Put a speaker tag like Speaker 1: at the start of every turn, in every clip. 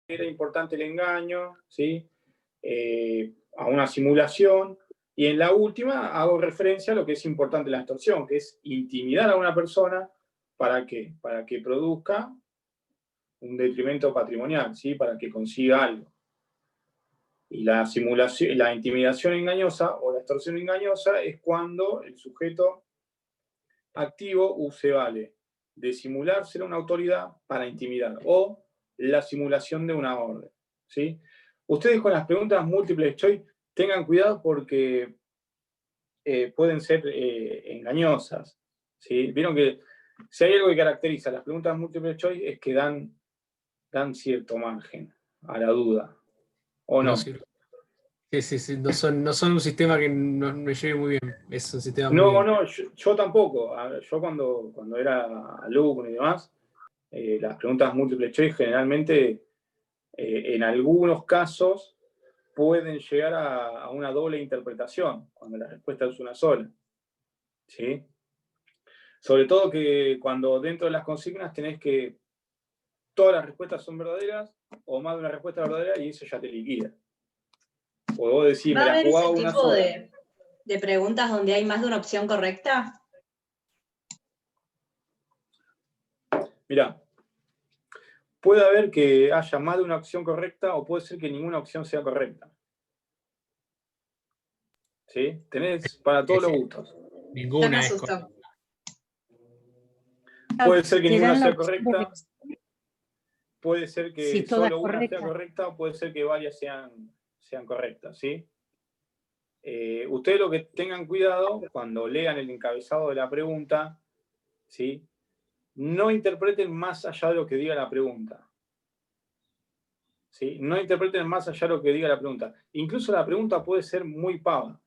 Speaker 1: era importante el engaño, ¿sí? A una simulación, y en la última hago referencia a lo que es importante la extorsión, que es intimidar a una persona. ¿Para qué? Para que produzca un detrimento patrimonial, ¿sí? Para que consiga algo. Y la simulación, la intimidación engañosa o la extorsión engañosa es cuando el sujeto activo se vale de simular ser una autoridad para intimidar, o la simulación de una orden, ¿sí? Ustedes con las preguntas múltiples choice tengan cuidado porque pueden ser engañosas, ¿sí? Vieron que si hay algo que caracteriza las preguntas múltiples choice es que dan cierto margen a la duda, ¿o
Speaker 2: No,
Speaker 1: no?
Speaker 2: sí, sí, no son un sistema que me lleve muy bien, es un sistema muy
Speaker 1: No,
Speaker 2: bien.
Speaker 1: no, yo tampoco. Yo cuando era alumno y demás, las preguntas múltiples choice generalmente, en algunos casos, pueden llegar a una doble interpretación, cuando la respuesta es una sola, ¿sí? Sobre todo que cuando dentro de las consignas tenés que todas las respuestas son verdaderas, o más de una respuesta verdadera, y eso ya te liquida. O vos decís,
Speaker 3: ¿Va
Speaker 1: me
Speaker 3: a
Speaker 1: la
Speaker 3: haber
Speaker 1: jugaba
Speaker 3: ese
Speaker 1: una
Speaker 3: tipo
Speaker 1: sola.
Speaker 3: de preguntas donde hay más de una opción correcta?
Speaker 1: Mirá, puede haber que haya más de una opción correcta, o puede ser que ninguna opción sea correcta. ¿Sí? Tenés para todos los gustos.
Speaker 3: Ya me
Speaker 2: Ninguna es
Speaker 3: asustó.
Speaker 2: correcta.
Speaker 1: Puede ser que
Speaker 4: Te
Speaker 1: ninguna
Speaker 4: dan la
Speaker 1: sea
Speaker 4: opción de
Speaker 1: correcta, puede ser
Speaker 4: si
Speaker 1: que
Speaker 4: toda es
Speaker 1: solo una sea
Speaker 4: correcta.
Speaker 1: correcta, o puede ser que varias sean correctas, ¿sí? Ustedes lo que tengan cuidado cuando lean el encabezado de la pregunta, ¿sí? No interpreten más allá de lo que diga la pregunta. ¿Sí? No interpreten más allá de lo que diga la pregunta. Incluso la pregunta puede ser muy pava.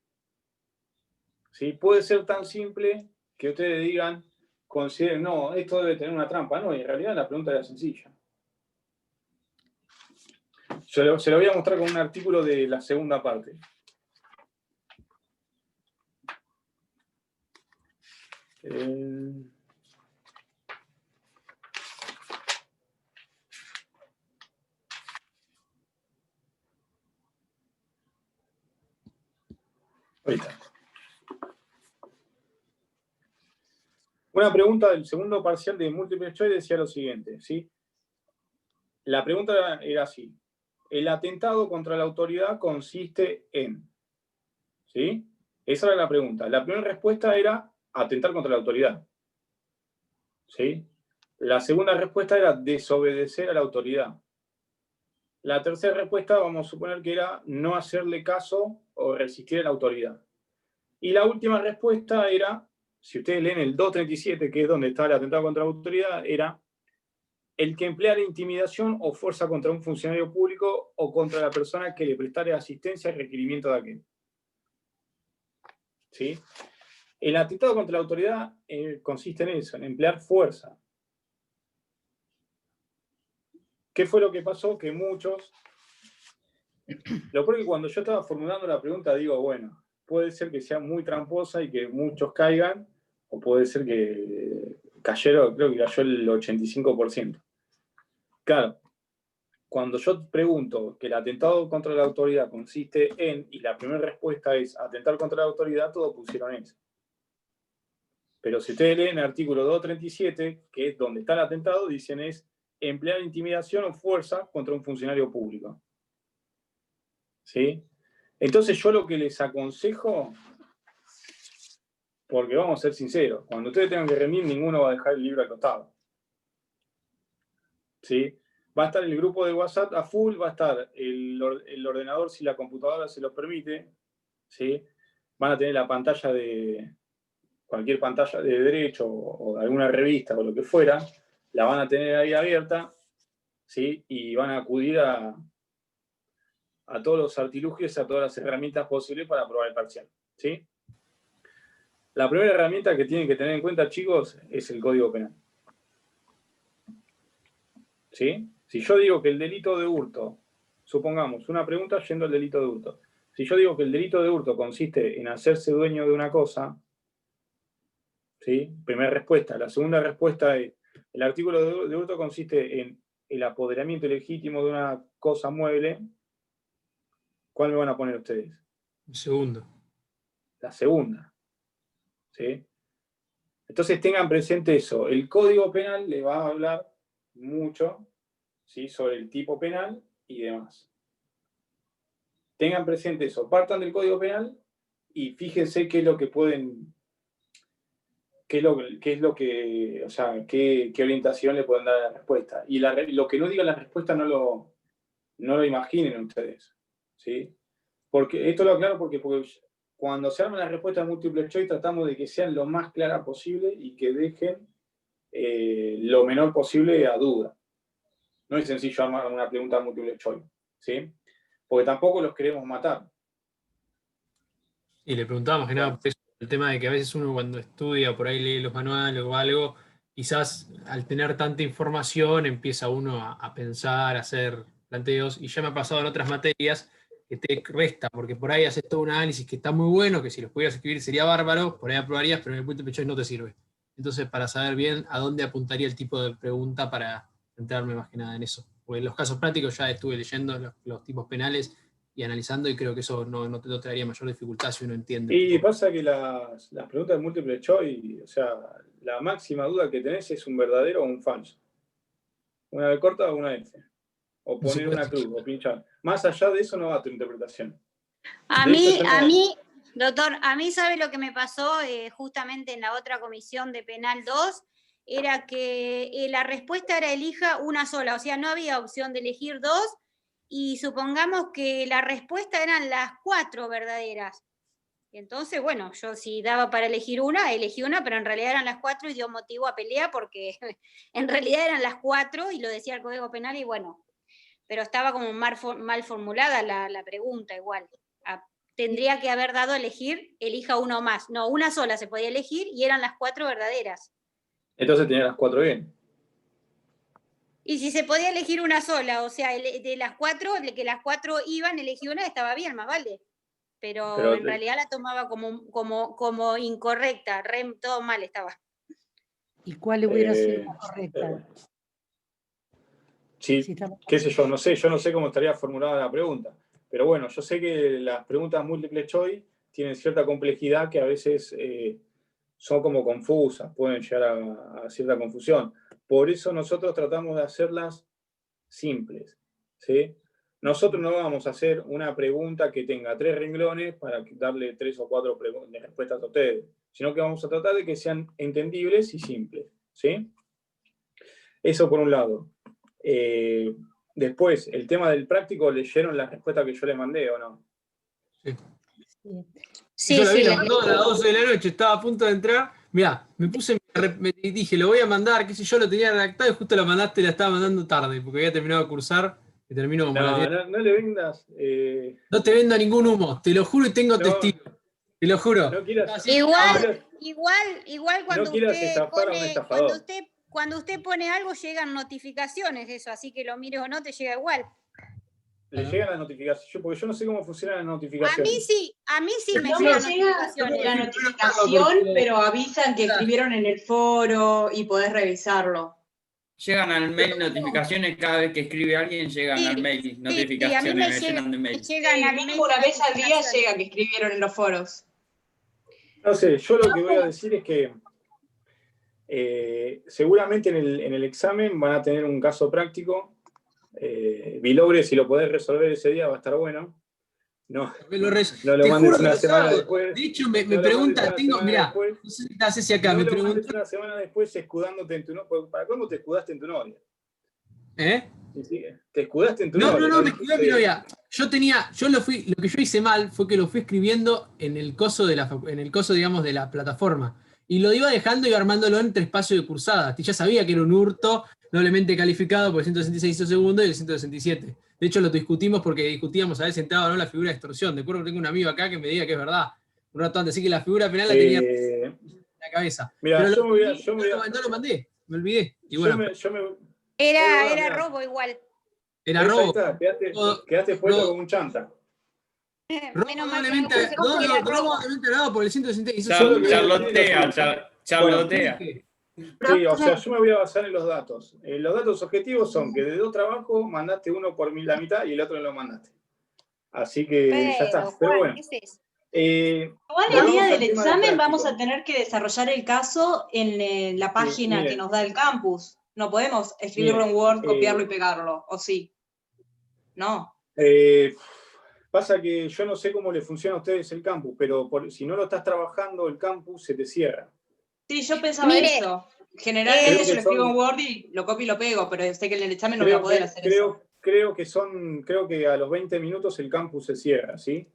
Speaker 1: ¿Sí? Puede ser tan simple que ustedes digan, consideren, no, esto debe tener una trampa. No, y en realidad la pregunta era sencilla. Se lo voy a mostrar con un artículo de la segunda parte. Ahí está. Una pregunta del segundo parcial de Multiple Choice decía lo siguiente, ¿sí? La pregunta era así. El atentado contra la autoridad consiste en, ¿sí? Esa era la pregunta. La primera respuesta era atentar contra la autoridad, ¿sí? La segunda respuesta era desobedecer a la autoridad. La tercera respuesta, vamos a suponer que era no hacerle caso o resistir a la autoridad. Y la última respuesta era, si ustedes leen el 237, que es donde está el atentado contra la autoridad, era el que empleara intimidación o fuerza contra un funcionario público o contra la persona que le prestare asistencia al requerimiento de aquel. ¿Sí? El atentado contra la autoridad consiste en eso, en emplear fuerza. ¿Qué fue lo que pasó? Que muchos... Lo peor es que cuando yo estaba formulando la pregunta digo, bueno, puede ser que sea muy tramposa y que muchos caigan, o puede ser que creo que cayó el 85%. Claro, cuando yo pregunto que el atentado contra la autoridad consiste en, y la primera respuesta es atentar contra la autoridad, todos pusieron eso. Pero si ustedes leen el artículo 237, que es donde está el atentado, dicen es emplear intimidación o fuerza contra un funcionario público. ¿Sí? Entonces yo lo que les aconsejo, porque vamos a ser sinceros, cuando ustedes tengan que rendir, ninguno va a dejar el libro al costado. ¿Sí? Va a estar el grupo de WhatsApp a full, va a estar el ordenador si la computadora se los permite, ¿sí? Van a tener la pantalla de cualquier pantalla de derecho o de alguna revista o lo que fuera, la van a tener ahí abierta, ¿sí? Y van a acudir a todos los artilugios, a todas las herramientas posibles para aprobar el parcial, ¿sí? La primera herramienta que tienen que tener en cuenta, chicos, es el Código Penal. ¿Sí? Si yo digo que el delito de hurto, supongamos, una pregunta yendo al delito de hurto. Si yo digo que el delito de hurto consiste en hacerse dueño de una cosa, ¿sí? Primera respuesta. La segunda respuesta es, el artículo de hurto consiste en el apoderamiento ilegítimo de una cosa mueble, ¿cuál me van a poner ustedes?
Speaker 2: El segundo.
Speaker 1: La segunda. ¿Sí? Entonces tengan presente eso. El Código Penal le va a hablar mucho, ¿sí?, sobre el tipo penal y demás. Tengan presente eso. Partan del Código Penal y fíjense qué es lo que pueden, qué es lo que, o sea, qué orientación le pueden dar a la respuesta. Y lo que no diga la respuesta no lo imaginen ustedes, ¿sí? Porque esto lo aclaro porque cuando se arma la respuesta múltiple choice tratamos de que sean lo más clara posible y que dejen lo menor posible a duda. No es sencillo armar una pregunta múltiple choice, ¿sí? Porque tampoco los queremos matar.
Speaker 2: Y le preguntábamos que nada, por eso, el tema de que a veces uno cuando estudia, por ahí lee los manuales o algo, quizás al tener tanta información empieza uno a pensar, a hacer planteos, y ya me ha pasado en otras materias que te resta, porque por ahí haces todo un análisis que está muy bueno, que si los pudieras escribir sería bárbaro, por ahí aprobarías, pero en el punto de choice no te sirve. Entonces, para saber bien a dónde apuntaría el tipo de pregunta para centrarme más que nada en eso. Porque en los casos prácticos ya estuve leyendo los tipos penales y analizando, y creo que eso no te daría mayor dificultad si uno entiende.
Speaker 1: Y pasa que las preguntas de múltiple choice, o sea, la máxima duda que tenés es un verdadero o un falso. Una B corta o una F. O poner una cruz, o pinchar. Más allá de eso no va tu interpretación.
Speaker 4: A mí, doctor, a mí sabe lo que me pasó justamente en la otra comisión de Penal 2, era que la respuesta era elija una sola, o sea, no había opción de elegir dos, y supongamos que la respuesta eran las 4 verdaderas. Entonces, bueno, yo si daba para elegí una, pero en realidad eran las 4 y dio motivo a pelea porque en realidad eran las 4 y lo decía el Código Penal y bueno, pero estaba como mal formulada la pregunta igual. Tendría que haber dado a elegir, elija uno más. No, una sola se podía elegir y eran las 4 verdaderas.
Speaker 1: Entonces tenía las 4 bien.
Speaker 4: Y si se podía elegir una sola, o sea, de las 4, que las 4 iban, elegí una, estaba bien, más vale. Pero en realidad la tomaba como incorrecta, todo mal estaba.
Speaker 5: ¿Y cuál hubiera sido la correcta?
Speaker 1: Sí, qué sé yo no sé cómo estaría formulada la pregunta. Pero bueno, yo sé que las preguntas múltiple choice tienen cierta complejidad que a veces son como confusas, pueden llegar a cierta confusión. Por eso nosotros tratamos de hacerlas simples, ¿sí? Nosotros no vamos a hacer una pregunta que tenga 3 renglones para darle 3 o 4 respuestas a ustedes, sino que vamos a tratar de que sean entendibles y simples, ¿sí? Eso por un lado. Después, el tema del práctico, ¿leyeron la respuesta que yo les mandé o no?
Speaker 2: Sí. Yo la vi, la mandó a las 12 de la noche, estaba a punto de entrar. Mirá, me dije, lo voy a mandar, qué sé yo, lo tenía redactado y justo la mandaste y la estaba mandando tarde, porque había terminado de cursar y terminó como
Speaker 1: no le vendas.
Speaker 2: No te vendo ningún humo, te lo juro y tengo testigo. Te lo juro.
Speaker 1: No quieras,
Speaker 4: igual cuando usted pone algo llegan notificaciones de eso, así que lo mires o no te llega igual.
Speaker 1: ¿Le llegan las notificaciones? Porque yo no sé cómo funcionan las notificaciones.
Speaker 4: A mí sí me
Speaker 3: llegan
Speaker 4: notificaciones.
Speaker 3: La notificación, pero avisan que escribieron en el foro y podés revisarlo.
Speaker 6: Llegan al mail notificaciones cada vez que escribe alguien, llegan al mail notificaciones, me llegan de mail.
Speaker 3: Mínimo una vez al día llega que escribieron en los foros.
Speaker 1: No sé, yo lo que voy a decir es que seguramente en el examen van a tener un caso práctico. Vilogre, si lo podés resolver ese día va a estar bueno. No lo mandes una semana después.
Speaker 2: De hecho, me pregunta, mirá, no sé si estás ese acá,
Speaker 1: no
Speaker 2: me
Speaker 1: lo
Speaker 2: pregunta.
Speaker 1: mandes una semana después escudándote en tu novia. ¿Para cuándo te escudaste en tu novia? Sí, te escudaste en tu novia.
Speaker 2: No, me escudé en mi novia. Lo que yo hice mal fue que lo fui escribiendo en el coso digamos, de la plataforma. Y lo iba dejando y armándolo entre espacios de cursadas. Y ya sabía que era un hurto doblemente calificado por el 166 segundo y el 167. De hecho, lo discutimos porque discutíamos a ver si entraba o no la figura de extorsión. De acuerdo que tengo un amigo acá que me diga que es verdad. Un rato antes, así que la figura penal la tenía en la cabeza.
Speaker 1: Mirá,
Speaker 2: pero no lo mandé, me olvidé. Y bueno,
Speaker 4: era robo igual.
Speaker 2: Era robo.
Speaker 1: Quedaste puesto como un chanta.
Speaker 2: Probablemente dado por el 166.
Speaker 6: Charlotea.
Speaker 1: Sí, o sea, yo me voy a basar en los datos. Los datos objetivos son que de 2 trabajos mandaste uno por la mitad y el otro no lo mandaste. Así que ya está. Pero
Speaker 4: Juan,
Speaker 1: bueno.
Speaker 4: ¿qué es eso?
Speaker 3: Igual el
Speaker 1: Volvamos
Speaker 3: día
Speaker 1: al
Speaker 3: del
Speaker 1: tema del
Speaker 3: examen vamos
Speaker 1: práctico.
Speaker 3: a tener que desarrollar el caso en la página
Speaker 1: miren.
Speaker 3: que nos da el campus. No podemos escribirlo en Word, copiarlo y pegarlo, ¿o sí? No.
Speaker 1: Pasa que yo no sé cómo le funciona a ustedes el campus, pero si no lo estás trabajando, el campus se te cierra.
Speaker 3: Sí, yo pensaba
Speaker 4: Mire,
Speaker 3: eso. Generalmente
Speaker 1: Creo
Speaker 3: yo
Speaker 1: que
Speaker 3: lo escribo en
Speaker 1: son-
Speaker 3: Word y lo copio y lo pego, pero sé que en el examen no voy a poder hacer eso.
Speaker 1: Creo que a los 20 minutos el campus se cierra, ¿sí?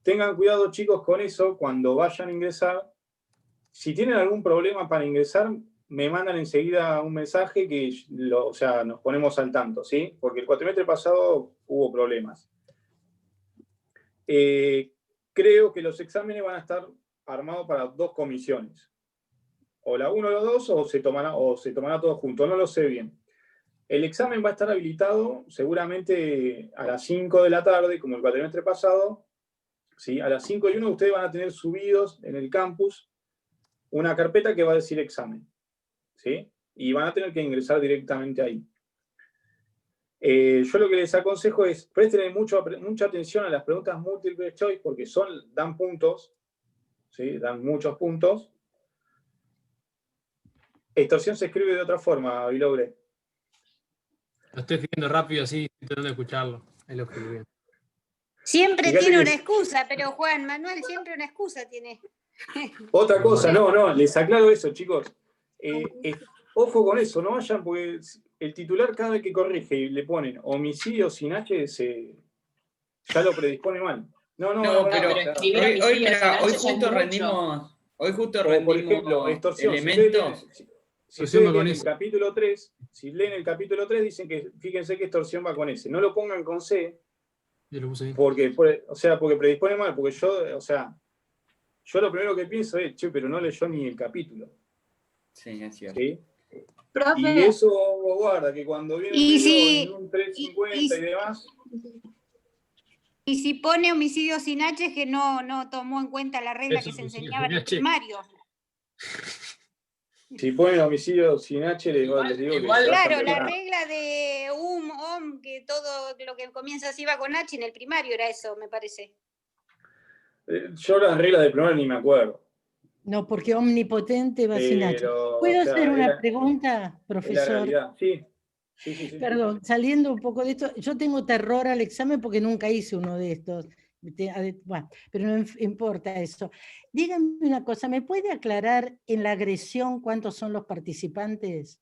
Speaker 1: Tengan cuidado, chicos, con eso cuando vayan a ingresar. Si tienen algún problema para ingresar, me mandan enseguida un mensaje que o sea, nos ponemos al tanto, ¿sí? Porque el cuatrimestre pasado hubo problemas. Creo que los exámenes van a estar armados para 2 comisiones. O la 1 o la 2, o se tomará todo junto, no lo sé bien. El examen va a estar habilitado seguramente a las 5 de la tarde, como el cuatrimestre pasado. ¿Sí? A las 5:01 ustedes van a tener subidos en el campus una carpeta que va a decir examen. ¿Sí? Y van a tener que ingresar directamente ahí. Yo lo que les aconsejo es presten mucha atención a las preguntas múltiple choice porque dan puntos, ¿sí? Dan muchos puntos. Extorsión se escribe de otra forma, Vilogre.
Speaker 2: Lo estoy escribiendo rápido así, estoy tratando de escucharlo. Ahí lo escribí bien.
Speaker 4: Siempre
Speaker 1: Fíjate
Speaker 4: tiene
Speaker 1: que
Speaker 4: una excusa, pero Juan Manuel siempre una excusa tiene.
Speaker 1: Otra cosa, no, les aclaro eso, chicos. Ojo con eso, no vayan, porque el titular cada vez que corrige y le ponen homicidio sin H, ya lo predispone mal.
Speaker 6: No,
Speaker 1: No,
Speaker 6: pero
Speaker 1: o sea,
Speaker 6: hoy justo rendimos
Speaker 1: o por ejemplo, extorsión.
Speaker 6: elementos.
Speaker 1: Si ustedes
Speaker 2: con
Speaker 1: leen el
Speaker 2: ese.
Speaker 1: capítulo 3, dicen que fíjense que extorsión va con S. No lo pongan con C,
Speaker 2: Yo lo puse ahí.
Speaker 1: porque predispone mal, porque yo lo primero que pienso es, che, pero no leyó ni el capítulo.
Speaker 6: Sí, es cierto.
Speaker 1: ¿Sí?
Speaker 3: Profe,
Speaker 1: Y eso guarda, que cuando viene
Speaker 4: Y
Speaker 1: medio en
Speaker 4: si,
Speaker 1: un 350 y demás,
Speaker 4: y si pone homicidio sin H es que no tomó en cuenta la regla
Speaker 2: Eso,
Speaker 4: que se
Speaker 2: homicidio
Speaker 4: enseñaba en
Speaker 2: sin
Speaker 4: el
Speaker 2: H.
Speaker 4: primario.
Speaker 1: si ponen homicidio sin H, les digo
Speaker 2: igual-
Speaker 1: que
Speaker 4: Claro, la regla de que todo lo que comienza así va con H en el primario era eso, me parece.
Speaker 1: Yo las reglas de primario ni me acuerdo.
Speaker 5: No, porque omnipotente va sin H. ¿Puedo hacer una pregunta, profesor?
Speaker 1: Es la realidad, sí.
Speaker 5: Perdón, saliendo un poco de esto, yo tengo terror al examen porque nunca hice uno de estos. Bueno, pero no importa eso. Díganme una cosa, ¿me puede aclarar en la agresión cuántos son los participantes?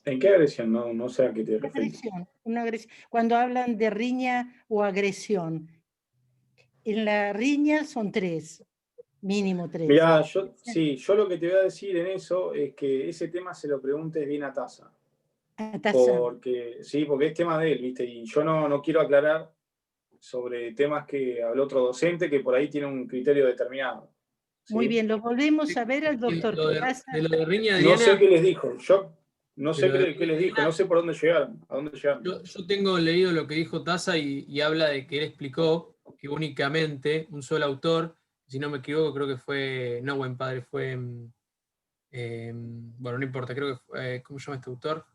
Speaker 1: ¿En qué agresión? No sé a qué te refieres.
Speaker 5: Una agresión. Cuando hablan de riña o agresión, en la riña son 3, mínimo 3.
Speaker 1: Mirá, yo lo que te voy a decir en eso es que ese tema se lo preguntes bien a Taza. Porque es tema de él, ¿viste? Y yo no quiero aclarar sobre temas que habló otro docente que por ahí tiene un criterio determinado. ¿sí?
Speaker 5: Muy bien, lo volvemos a ver al doctor.
Speaker 2: De lo de riña,
Speaker 1: no
Speaker 2: Diana,
Speaker 1: sé qué les dijo, yo no sé
Speaker 2: pero
Speaker 1: qué les dijo, no sé por dónde llegaron, a dónde llegaron.
Speaker 2: yo tengo leído lo que dijo Taza y habla de que él explicó que únicamente un solo autor, si no me equivoco, creo que fue, no Buen Padre, fue, bueno, no importa, creo que fue, ¿cómo se llama este autor?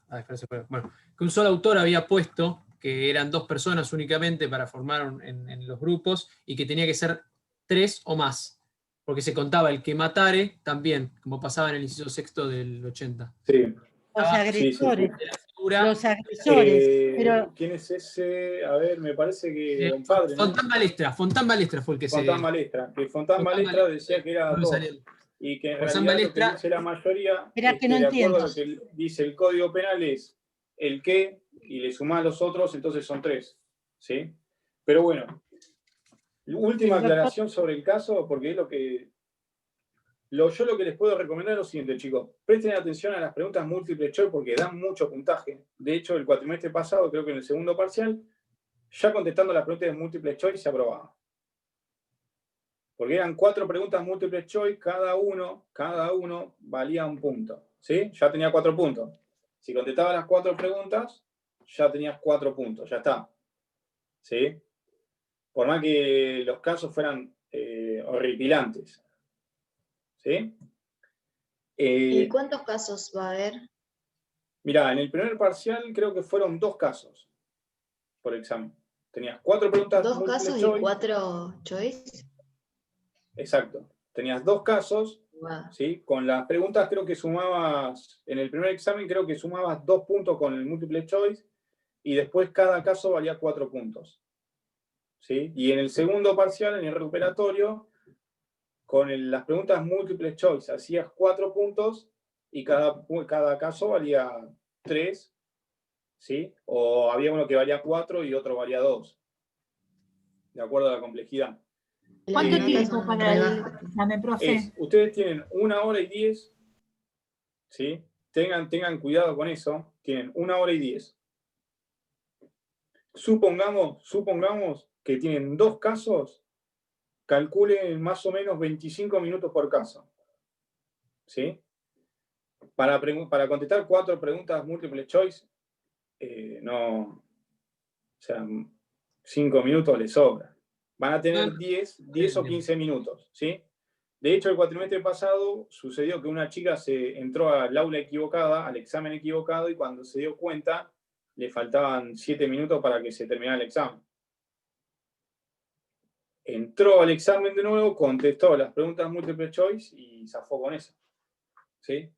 Speaker 2: Bueno, que un solo autor había puesto que eran 2 personas únicamente para formar en los grupos y que tenía que ser 3 o más, porque se contaba el que matare también, como pasaba en el inciso sexto del 80.
Speaker 1: Sí.
Speaker 5: Los agresores. Los agresores. Pero
Speaker 1: ¿quién es ese? A ver, me parece que Buen Padre.
Speaker 2: Fontán Balestra fue el que
Speaker 1: Fontán Balestra. Que Fontán Balestra decía que era 2. Y que en realidad lo que dice la mayoría es que de acuerdo a lo que dice el Código Penal es el que, y le sumás los otros, entonces son 3. ¿Sí? Pero bueno, última aclaración sobre el caso, porque es yo lo que les puedo recomendar es lo siguiente, chicos. Presten atención a las preguntas múltiple choice porque dan mucho puntaje. De hecho, el cuatrimestre pasado, creo que en el segundo parcial, ya contestando las preguntas de múltiple choice se aprobaba. Porque eran 4 preguntas múltiple choice, cada uno valía un punto. ¿Sí? Ya tenía 4 puntos. Si contestabas las 4 preguntas, ya tenías 4 puntos, ya está. ¿Sí? Por más que los casos fueran horripilantes. ¿Sí?
Speaker 3: ¿Y cuántos casos va a haber?
Speaker 1: Mirá, en el primer parcial creo que fueron 2 casos por examen. Tenías 4 preguntas
Speaker 3: 2
Speaker 1: múltiple
Speaker 3: casos
Speaker 1: choice.
Speaker 3: y 4 choice.
Speaker 1: Exacto. Tenías 2 casos,
Speaker 3: Wow.
Speaker 1: ¿sí? Con las preguntas creo que sumabas, en el primer examen creo que sumabas 2 puntos con el múltiple choice y después cada caso valía 4 puntos. ¿Sí? Y en el segundo parcial, en el recuperatorio, con las preguntas múltiple choice hacías 4 puntos y cada caso valía 3, ¿sí? O había uno que valía 4 y otro valía 2, de acuerdo a la complejidad.
Speaker 7: ¿Cuánto
Speaker 3: Las
Speaker 7: tiempo
Speaker 3: notas
Speaker 7: para el
Speaker 3: rebajan.
Speaker 7: examen, profe?
Speaker 1: Ustedes tienen 1 hora y 10, ¿sí? Tengan cuidado con eso, tienen 1 hora y 10. Supongamos que tienen 2 casos, calculen más o menos 25 minutos por caso. ¿Sí? Para contestar 4 preguntas múltiple choice, no, o sea, 5 minutos les sobra. Van a tener 10 o 15 minutos, ¿sí? De hecho, el cuatrimestre pasado sucedió que una chica entró al aula equivocada, al examen equivocado, y cuando se dio cuenta, le faltaban 7 minutos para que se terminara el examen. Entró al examen de nuevo, contestó las preguntas múltiple choice y zafó con eso. ¿Sí?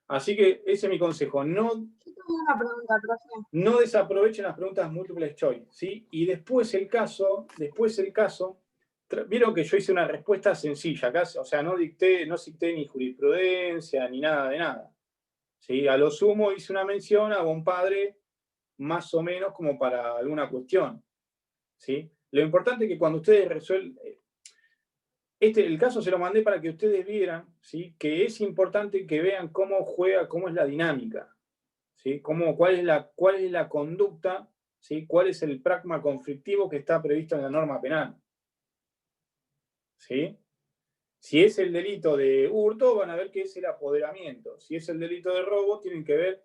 Speaker 1: Así que ese es mi consejo.
Speaker 7: Yo tengo una pregunta, profe.
Speaker 1: No desaprovechen las preguntas múltiple choice, ¿sí? Y después el caso, vieron que yo hice una respuesta sencilla, acá, o sea, no cité ni jurisprudencia ni nada de nada. ¿Sí? A lo sumo hice una mención a un padre más o menos como para alguna cuestión. ¿Sí? Lo importante es que cuando ustedes resuelven, el caso se lo mandé para que ustedes vieran, ¿sí? Que es importante que vean cómo juega, cómo es la dinámica. ¿Sí? ¿Cuál es la conducta? ¿Sí? ¿Cuál es el pragma conflictivo que está previsto en la norma penal? ¿Sí? Si es el delito de hurto, van a ver que es el apoderamiento. Si es el delito de robo, tienen que ver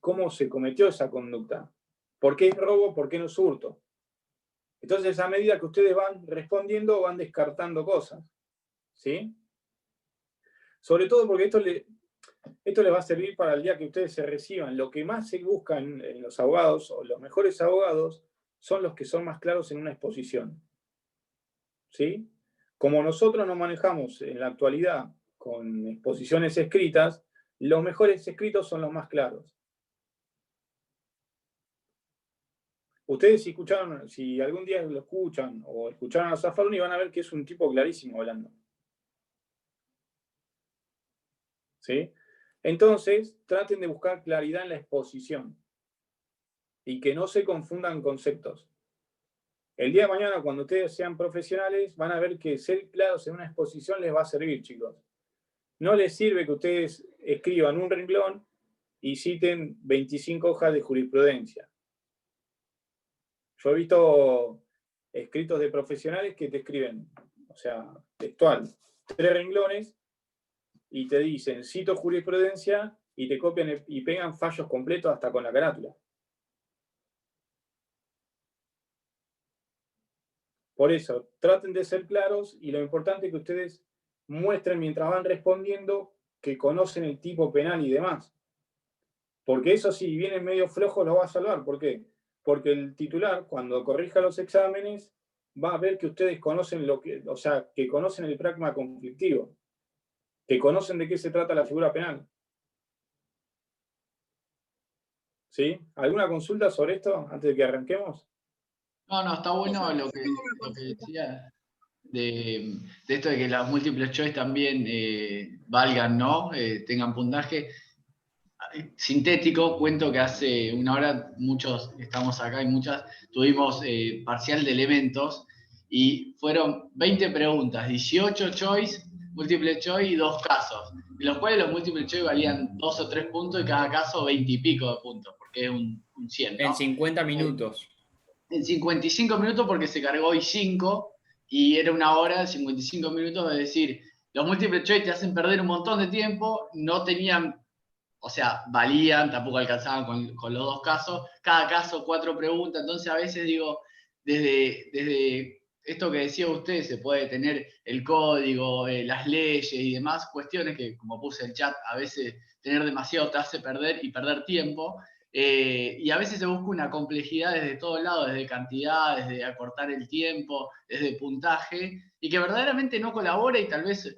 Speaker 1: cómo se cometió esa conducta. ¿Por qué es robo? ¿Por qué no es hurto? Entonces, a medida que ustedes van respondiendo, van descartando cosas. ¿Sí? Sobre todo porque esto les va a servir para el día que ustedes se reciban. Lo que más se busca en los abogados, o los mejores abogados, son los que son más claros en una exposición. ¿Sí? Como nosotros nos manejamos en la actualidad con exposiciones escritas, los mejores escritos son los más claros. Ustedes si algún día lo escuchan o escucharon a Zaffaroni, van a ver que es un tipo clarísimo hablando. ¿Sí? Entonces, traten de buscar claridad en la exposición y que no se confundan conceptos. El día de mañana, cuando ustedes sean profesionales, van a ver que ser claros en una exposición les va a servir, chicos. No les sirve que ustedes escriban un renglón y citen 25 hojas de jurisprudencia. Yo he visto escritos de profesionales que te escriben, o sea, textual, 3 renglones y te dicen, cito jurisprudencia, y te copian y pegan fallos completos hasta con la carátula. Por eso, traten de ser claros y lo importante es que ustedes muestren mientras van respondiendo que conocen el tipo penal y demás. Porque eso si vienen medio flojos lo va a salvar. ¿Por qué? Porque el titular, cuando corrija los exámenes, va a ver que ustedes conocen que conocen el pragma conflictivo, que conocen de qué se trata la figura penal. ¿Sí? ¿Alguna consulta sobre esto antes de que arranquemos?
Speaker 8: No, está bueno lo que decía de esto de que las múltiples choice también valgan, ¿no? Tengan puntaje. Sintético, cuento que hace una hora muchos estamos acá y muchas tuvimos parcial de elementos y fueron 20 preguntas, 18 choice, múltiple choice y 2 casos, de los cuales los múltiples choice valían 2 o 3 puntos y cada caso 20 y pico de puntos, porque es un 100, ¿no?
Speaker 6: En 50 minutos.
Speaker 8: En 55 minutos porque se cargó hoy 5 y era una hora, 55 minutos, es decir, los múltiples choice te hacen perder un montón de tiempo, no tenían, o sea, valían, tampoco alcanzaban con los 2 casos, cada caso 4 preguntas, entonces a veces digo, desde esto que decía usted, se puede tener el código, las leyes y demás cuestiones que, como puse en el chat, a veces tener demasiado te hace perder y perder tiempo. Y a veces se busca una complejidad desde todos lados, desde cantidad, desde acortar el tiempo, desde puntaje, y que verdaderamente no colabora y tal vez,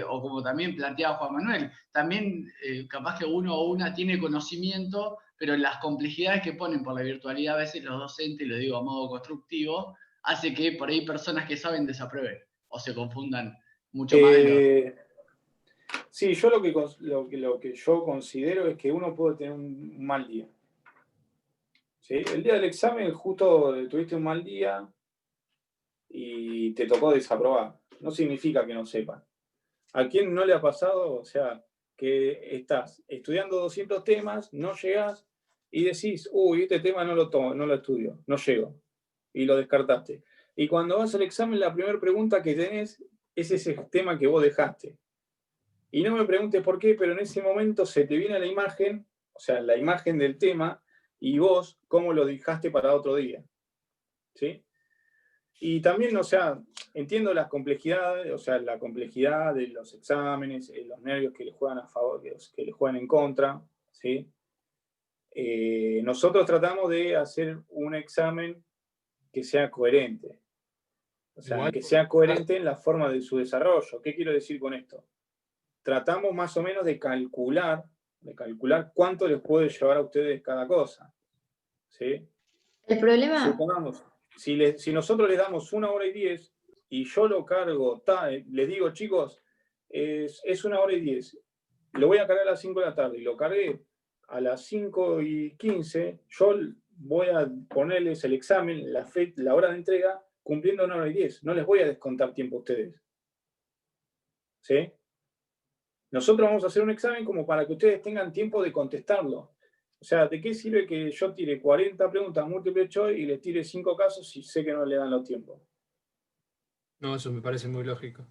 Speaker 8: o como también planteaba Juan Manuel, también capaz que uno o una tiene conocimiento, pero las complejidades que ponen por la virtualidad a veces los docentes, y lo digo a modo constructivo, hace que por ahí personas que saben desaprueben o se confundan mucho más de lo...
Speaker 1: Sí, yo lo que yo considero es que uno puede tener un mal día. ¿Sí? El día del examen justo tuviste un mal día y te tocó desaprobar. No significa que no sepan. ¿A quién no le ha pasado? O sea, que estás estudiando 200 temas, no llegás y decís, uy, este tema no lo estudio, no llego. Y lo descartaste. Y cuando vas al examen, la primera pregunta que tenés es ese tema que vos dejaste. Y no me preguntes por qué, pero en ese momento se te viene la imagen, o sea, la imagen del tema, y vos cómo lo dejaste para otro día. ¿Sí? Y también, o sea, entiendo las complejidades, o sea, la complejidad de los exámenes, los nervios que le juegan a favor, que le juegan en contra, ¿sí? Nosotros tratamos de hacer un examen que sea coherente. O sea,
Speaker 2: Igual,
Speaker 1: que sea coherente en la forma de su desarrollo. ¿Qué quiero decir con esto? Tratamos más o menos de calcular cuánto les puede llevar a ustedes cada cosa. ¿Sí?
Speaker 9: El problema,
Speaker 1: Supongamos, si nosotros les damos 1 hora y 10 y yo lo cargo, les digo, chicos, es 1 hora y 10, lo voy a cargar a las 5 de la tarde y lo cargué a las 5 y 15, yo voy a ponerles el examen, la hora de entrega, cumpliendo 1 hora y 10. No les voy a descontar tiempo a ustedes. ¿Sí? Nosotros vamos a hacer un examen como para que ustedes tengan tiempo de contestarlo. O sea, ¿de qué sirve que yo tire 40 preguntas múltiple choice y les tire 5 casos si sé que no le dan los tiempos?
Speaker 2: no, eso me parece muy lógico.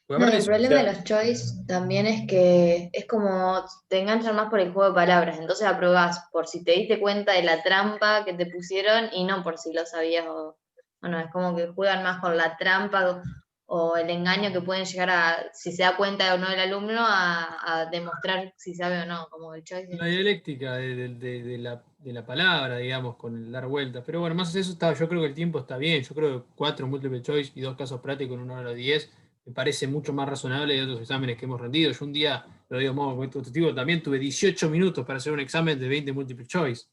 Speaker 2: Porque
Speaker 9: no,
Speaker 2: aparte
Speaker 9: el problema de los choice también es que es como te enganchan más por el juego de palabras, entonces aprobás por si te diste cuenta de la trampa que te pusieron y no por si lo sabías o no, es como que juegan más con la trampa o el engaño que pueden llegar a, si se da cuenta o no el alumno, a demostrar si sabe o no, como el choice.
Speaker 2: la dialéctica de la palabra, digamos, con el dar vueltas. Pero bueno, más de eso yo creo que el tiempo está bien. Yo creo que 4 múltiple choice y 2 casos prácticos en 1 hora 10 me parece mucho más razonable de otros exámenes que hemos rendido. Yo un día, lo digo modo constructivo, también tuve 18 minutos para hacer un examen de 20 múltiple choice.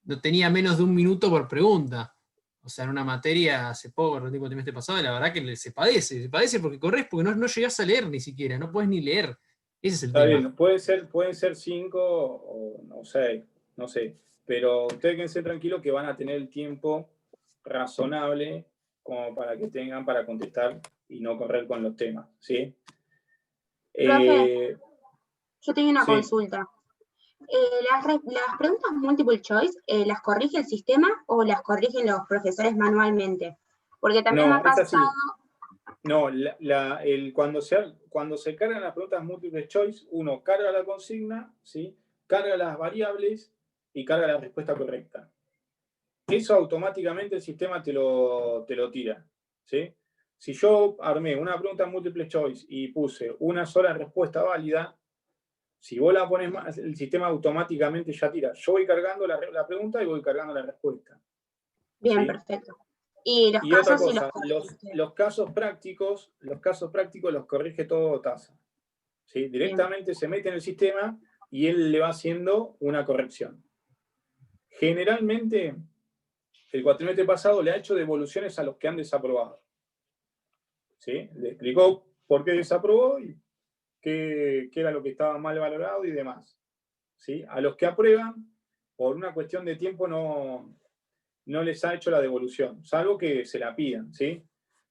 Speaker 2: No tenía menos de 1 minuto por pregunta. O sea, en una materia hace poco, el último trimestre pasado, la verdad que se padece porque corres porque no llegás a leer ni siquiera, no puedes ni leer. Ese es el
Speaker 1: Está
Speaker 2: tema.
Speaker 1: bien, pueden ser 5 o no sé, no sé. Pero ustedes quédense tranquilos que van a tener el tiempo razonable como para que tengan para contestar y no correr con los temas, ¿sí?
Speaker 7: Profe, yo tengo una
Speaker 1: sí.
Speaker 7: consulta. ¿Las preguntas multiple choice las corrige el sistema o las corrigen los profesores manualmente? Porque también me ha
Speaker 1: es así.
Speaker 7: pasado...
Speaker 1: No, cuando se cargan las preguntas multiple choice, uno carga la consigna, ¿sí? Carga las variables y carga la respuesta correcta. Eso automáticamente el sistema te lo tira, ¿sí? Si yo armé una pregunta múltiple choice y puse una sola respuesta válida, si vos la pones más, el sistema automáticamente ya tira. Yo voy cargando la pregunta y voy cargando la respuesta.
Speaker 7: Bien, ¿sí? Perfecto. Y los casos,
Speaker 1: otra cosa, los casos prácticos los corrige todo TASA. ¿Sí? Directamente bien. Se mete en el sistema y él le va haciendo una corrección. Generalmente, el cuatrimestre pasado le ha hecho devoluciones a los que han desaprobado. ¿Sí? Le explicó por qué desaprobó y qué era lo que estaba mal valorado y demás. ¿Sí? A los que aprueban, por una cuestión de tiempo no les ha hecho la devolución, salvo que se la pidan, ¿sí?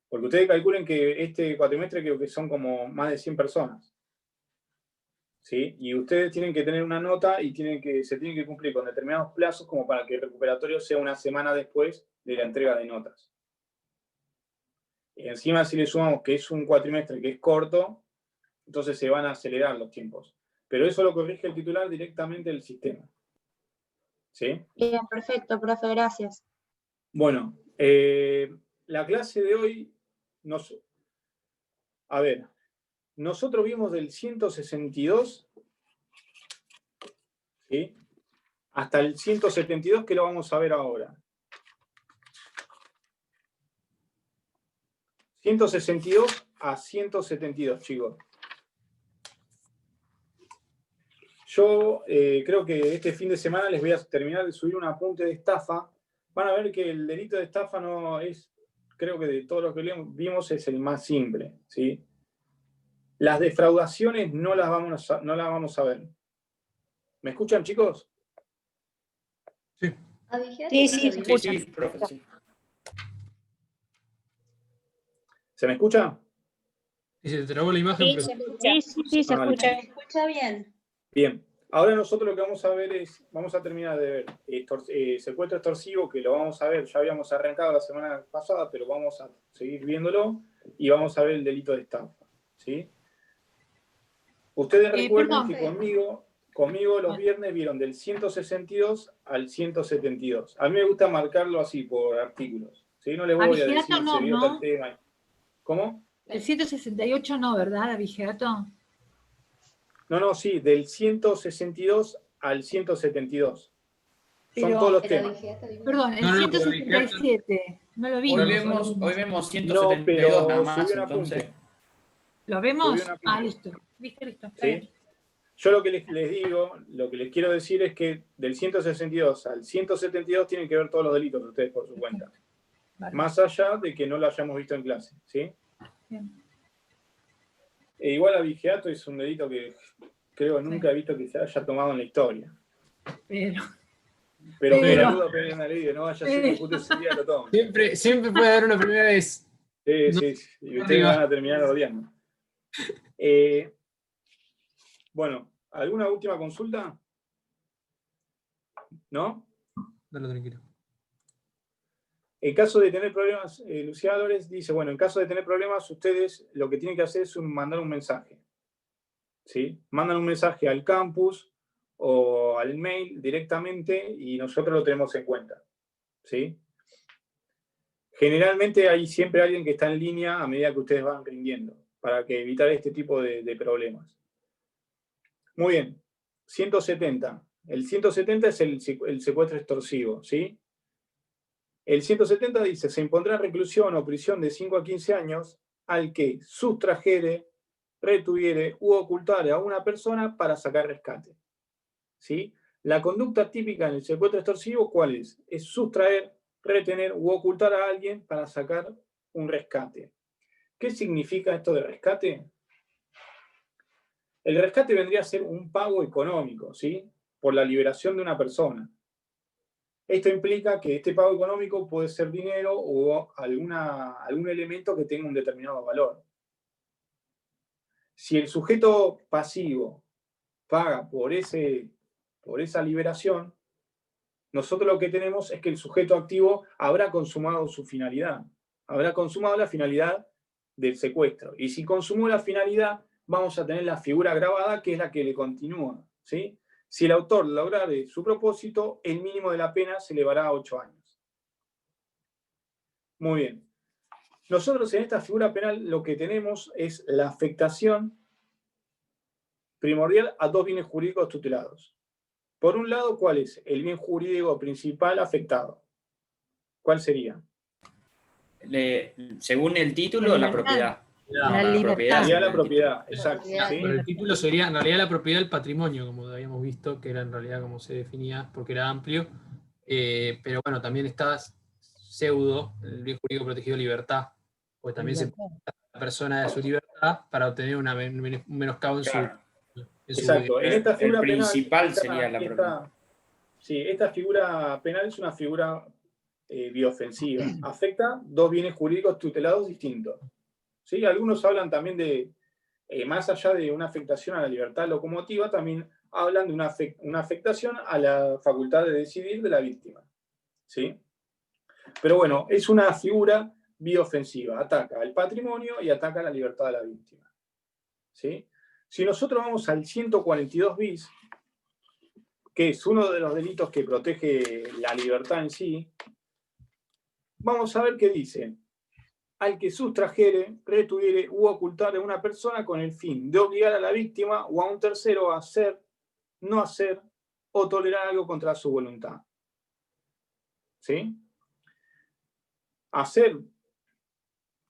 Speaker 1: Porque ustedes calculen que este cuatrimestre creo que son como más de 100 personas, ¿sí? Y ustedes tienen que tener una nota y se tienen que cumplir con determinados plazos como para que el recuperatorio sea una semana después de la entrega de notas. Y encima si le sumamos que es un cuatrimestre que es corto, entonces se van a acelerar los tiempos. Pero eso lo corrige el titular directamente del sistema. ¿Sí?
Speaker 7: Bien, perfecto, profe, gracias.
Speaker 1: Bueno, la clase de hoy, nosotros vimos del 162, ¿sí?, hasta el 172, que lo vamos a ver ahora. 162 a 172, chicos. Yo creo que este fin de semana les voy a terminar de subir un apunte de estafa. Van a ver que el delito de estafa no es, creo que de todos los que vimos, es el más simple, ¿sí? Las defraudaciones no las vamos a ver. ¿Me escuchan, chicos?
Speaker 2: Sí.
Speaker 6: Sí, profe, sí.
Speaker 1: ¿Se me escucha?
Speaker 2: Y se te trabó la imagen,
Speaker 3: Sí,
Speaker 2: pero
Speaker 3: se escucha.
Speaker 7: Sí, se
Speaker 1: Vale.
Speaker 7: escucha.
Speaker 3: Se escucha bien.
Speaker 1: Bien. Ahora nosotros lo que vamos a ver es, vamos a terminar de ver secuestro extorsivo, que lo vamos a ver, ya habíamos arrancado la semana pasada, pero vamos a seguir viéndolo, y vamos a ver el delito de estafa, ¿sí? Ustedes recuerden que conmigo los viernes vieron del 162 al 172. A mí me gusta marcarlo así, por artículos, ¿sí? No les voy a decir
Speaker 10: Abigeato no,
Speaker 1: se vio
Speaker 10: ¿no?
Speaker 1: tal tema. ¿Cómo?
Speaker 10: El 168 no, ¿verdad, Abigeato?
Speaker 1: No, sí, del 162 al 172. Son
Speaker 10: Pero-
Speaker 1: todos los
Speaker 9: Pero
Speaker 1: temas.
Speaker 10: Perdón, el
Speaker 2: No, pero
Speaker 10: 167. No lo vimos.
Speaker 6: Hoy vemos
Speaker 1: No,
Speaker 6: 172
Speaker 1: pero
Speaker 6: nada más,
Speaker 1: subí un
Speaker 6: entonces.
Speaker 1: apunte.
Speaker 10: ¿Lo vemos?
Speaker 1: Subí un apunte.
Speaker 10: Ah, listo. Listo, está
Speaker 1: ¿Sí?
Speaker 10: bien.
Speaker 1: Yo lo que les digo, lo que les quiero decir es que del 162 al 172 tienen que ver todos los delitos ustedes por su cuenta.
Speaker 10: Vale.
Speaker 1: Más allá de que no lo hayamos visto en clase, ¿sí?
Speaker 10: Bien.
Speaker 1: Igual abigeato es un delito que creo nunca he visto que se haya tomado en la historia.
Speaker 10: Pero,
Speaker 1: Pero por
Speaker 10: Pero-
Speaker 1: la duda pegué una ley, no vaya a ser que justo ese día lo tomen.
Speaker 2: siempre puede haber una primera vez.
Speaker 1: Sí,
Speaker 2: No,
Speaker 1: sí, y ustedes van a terminar odiando. Bueno, ¿alguna última consulta? ¿No?
Speaker 2: Dale, tranquilo.
Speaker 1: En caso de tener problemas, Lucía Álvarez dice, bueno, en caso de tener problemas, ustedes lo que tienen que hacer es mandar un mensaje. ¿Sí? Mandan un mensaje al campus o al mail directamente y nosotros lo tenemos en cuenta. ¿Sí? Generalmente hay siempre alguien que está en línea a medida que ustedes van rindiendo, para que evitar este tipo de problemas. Muy bien. 170. El 170 es el secuestro extorsivo, ¿sí? El 170 dice, se impondrá reclusión o prisión de 5 a 15 años al que sustrajere, retuviere u ocultare a una persona para sacar rescate. ¿Sí? La conducta típica en el secuestro extorsivo, ¿cuál es? Es sustraer, retener u ocultar a alguien para sacar un rescate. ¿Qué significa esto de rescate? El rescate vendría a ser un pago económico, ¿sí? Por la liberación de una persona. Esto implica que este pago económico puede ser dinero o algún elemento que tenga un determinado valor. Si el sujeto pasivo paga por esa liberación, nosotros lo que tenemos es que el sujeto activo habrá consumado su finalidad, habrá consumado la finalidad del secuestro. Y si consumó la finalidad, vamos a tener la figura grabada, que es la que le continúa, ¿sí? Si el autor lograre su propósito, el mínimo de la pena se elevará a 8 años. Muy bien. Nosotros en esta figura penal lo que tenemos es la afectación primordial a dos bienes jurídicos tutelados. Por un lado, ¿cuál es el bien jurídico principal afectado? ¿Cuál sería?
Speaker 6: Según el título, la propiedad. La propiedad.
Speaker 1: La propiedad, exacto. ¿sí?
Speaker 2: Pero el título sería, en realidad, la propiedad del patrimonio, como habíamos visto, que era en realidad como se definía, porque era amplio. Pero bueno, también está pseudo, el bien jurídico protegido de libertad, porque también se puede la persona de su libertad para obtener un menoscabo en
Speaker 6: Claro.
Speaker 2: su
Speaker 1: Exacto. En esta figura
Speaker 6: El principal
Speaker 1: penal,
Speaker 6: sería la propiedad.
Speaker 1: Sí, esta figura penal es una figura biofensiva. Afecta dos bienes jurídicos tutelados distintos. ¿Sí? Algunos hablan también de, más allá de una afectación a la libertad locomotiva, también hablan de una afectación a la facultad de decidir de la víctima. ¿Sí? Pero bueno, es una figura biofensiva. Ataca al patrimonio y ataca la libertad de la víctima. ¿Sí? Si nosotros vamos al 142 bis, que es uno de los delitos que protege la libertad en sí, vamos a ver qué dice. al que sustrajere, retuviere u ocultare a una persona con el fin de obligar a la víctima o a un tercero a hacer, no hacer o tolerar algo contra su voluntad. ¿Sí? Hacer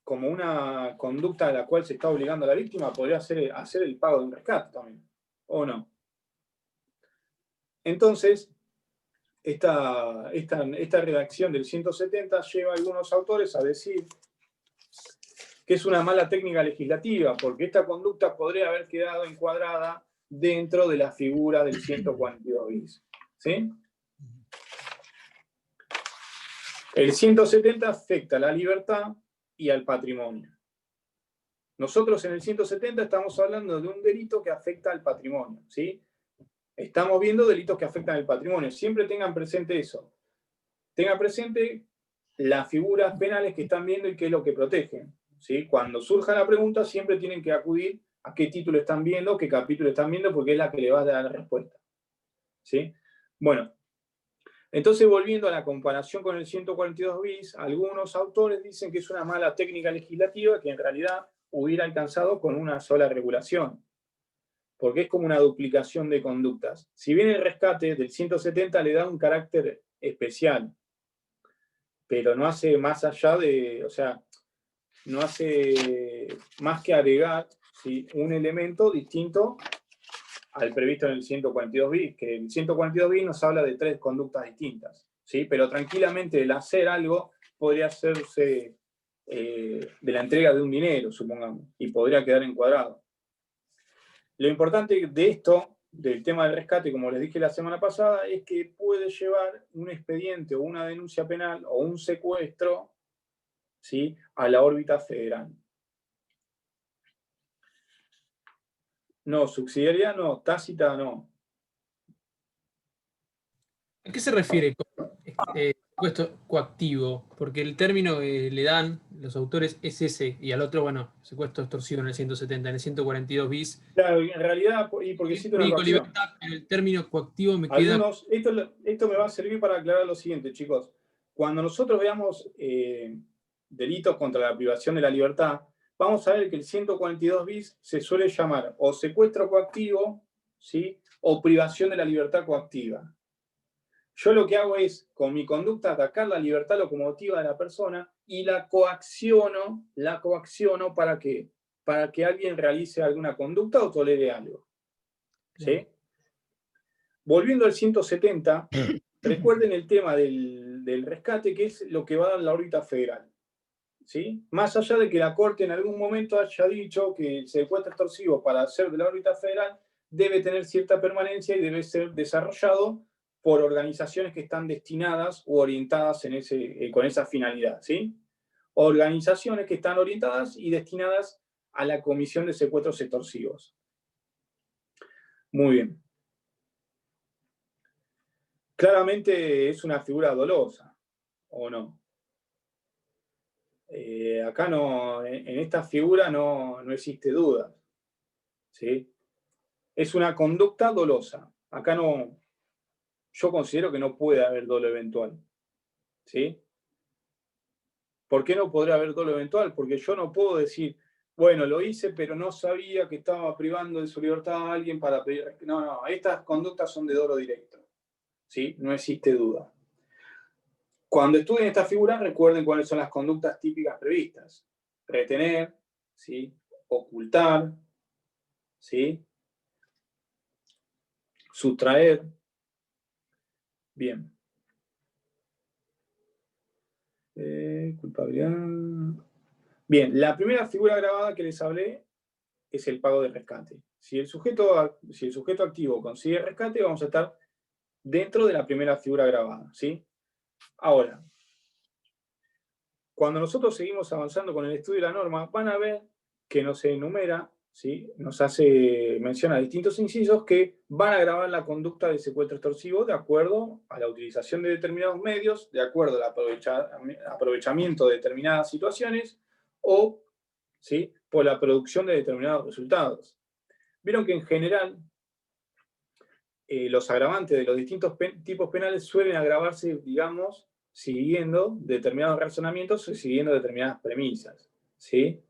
Speaker 1: como una conducta a la cual se está obligando a la víctima podría ser hacer el pago de un rescate también, ¿o no? Entonces, esta redacción del 170 lleva a algunos autores a decir que es una mala técnica legislativa, porque esta conducta podría haber quedado encuadrada dentro de la figura del 142 bis. ¿Sí? El 170 afecta a la libertad y al patrimonio. Nosotros en el 170 estamos hablando de un delito que afecta al patrimonio, ¿sí? Estamos viendo delitos que afectan al patrimonio. Siempre tengan presente eso. Tengan presente las figuras penales que están viendo y qué es lo que protegen, ¿sí? Cuando surja la pregunta, siempre tienen que acudir a qué título están viendo, qué capítulo están viendo, porque es la que le va a dar la respuesta, ¿sí? Bueno, entonces volviendo a la comparación con el 142 bis, algunos autores dicen que es una mala técnica legislativa que en realidad hubiera alcanzado con una sola regulación, porque es como una duplicación de conductas. Si bien el rescate del 170 le da un carácter especial, pero no hace más allá de, o sea, no hace más que agregar, ¿sí?, un elemento distinto al previsto en el 142 bis, que el 142 bis nos habla de 3 conductas distintas, ¿sí? Pero tranquilamente el hacer algo podría hacerse de la entrega de un dinero, supongamos, y podría quedar encuadrado. Lo importante de esto, del tema del rescate, como les dije la semana pasada, es que puede llevar un expediente o una denuncia penal o un secuestro, ¿sí?, a la órbita federal. No, subsidiaria no, tácita no.
Speaker 2: ¿A qué se refiere con secuestro coactivo? Porque el término que le dan los autores es ese, y al otro, bueno, secuestro extorsivo en el 170, en el 142 bis.
Speaker 1: Claro, en realidad, y porque existe una coacción.
Speaker 2: Libertad, pero el término coactivo me
Speaker 1: Algunos,
Speaker 2: queda...
Speaker 1: esto me va a servir para aclarar lo siguiente, chicos. Cuando nosotros veamos delitos contra la privación de la libertad, vamos a ver que el 142 bis se suele llamar o secuestro coactivo, ¿sí?, o privación de la libertad coactiva. Yo lo que hago es, con mi conducta, atacar la libertad locomotiva de la persona y la coacciono ¿para qué? Para que alguien realice alguna conducta o tolere algo. ¿Sí? Volviendo al 170, recuerden el tema del rescate, que es lo que va a dar la órbita federal. ¿Sí? Más allá de que la Corte en algún momento haya dicho que el secuestro extorsivo para ser de la órbita federal debe tener cierta permanencia y debe ser desarrollado por organizaciones que están destinadas o orientadas con esa finalidad, ¿sí? Organizaciones que están orientadas y destinadas a la comisión de secuestros extorsivos. Muy bien. Claramente es una figura dolosa, ¿o no? Acá no, en esta figura no existe duda, ¿sí? Es una conducta dolosa. Acá no... Yo considero que no puede haber dolo eventual, ¿sí? ¿Por qué no podría haber dolo eventual? Porque yo no puedo decir, bueno, lo hice, pero no sabía que estaba privando de su libertad a alguien para pedir... No, estas conductas son de dolo directo, ¿sí? No existe duda. Cuando estudien esta figura, recuerden cuáles son las conductas típicas previstas. Retener, ¿sí?, ocultar, ¿sí?, sustraer. Bien. Culpabilidad. Bien, la primera figura grabada que les hablé es el pago de rescate. Si el sujeto activo consigue rescate, vamos a estar dentro de la primera figura grabada, ¿sí? Ahora, cuando nosotros seguimos avanzando con el estudio de la norma, van a ver que nos enumera, ¿sí?, nos hace mención a distintos incisos que van a grabar la conducta de secuestro extorsivo de acuerdo a la utilización de determinados medios, de acuerdo al aprovechamiento de determinadas situaciones o, ¿sí?, por la producción de determinados resultados. Vieron que en general los agravantes de los distintos tipos penales suelen agravarse, digamos, siguiendo determinados razonamientos o siguiendo determinadas premisas. ¿sí?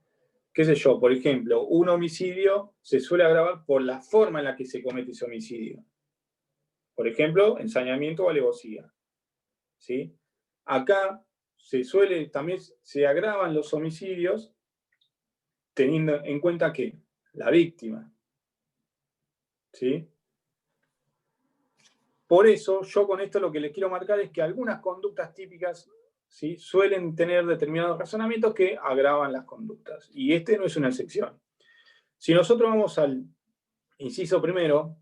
Speaker 1: Qué sé yo, por ejemplo, un homicidio se suele agravar por la forma en la que se comete ese homicidio. Por ejemplo, ensañamiento o alevosía, ¿sí? Acá también se agravan los homicidios teniendo en cuenta que la víctima, ¿sí? Por eso, yo con esto lo que les quiero marcar es que algunas conductas típicas, ¿sí?, suelen tener determinados razonamientos que agravan las conductas. Y este no es una excepción. Si nosotros vamos al inciso primero,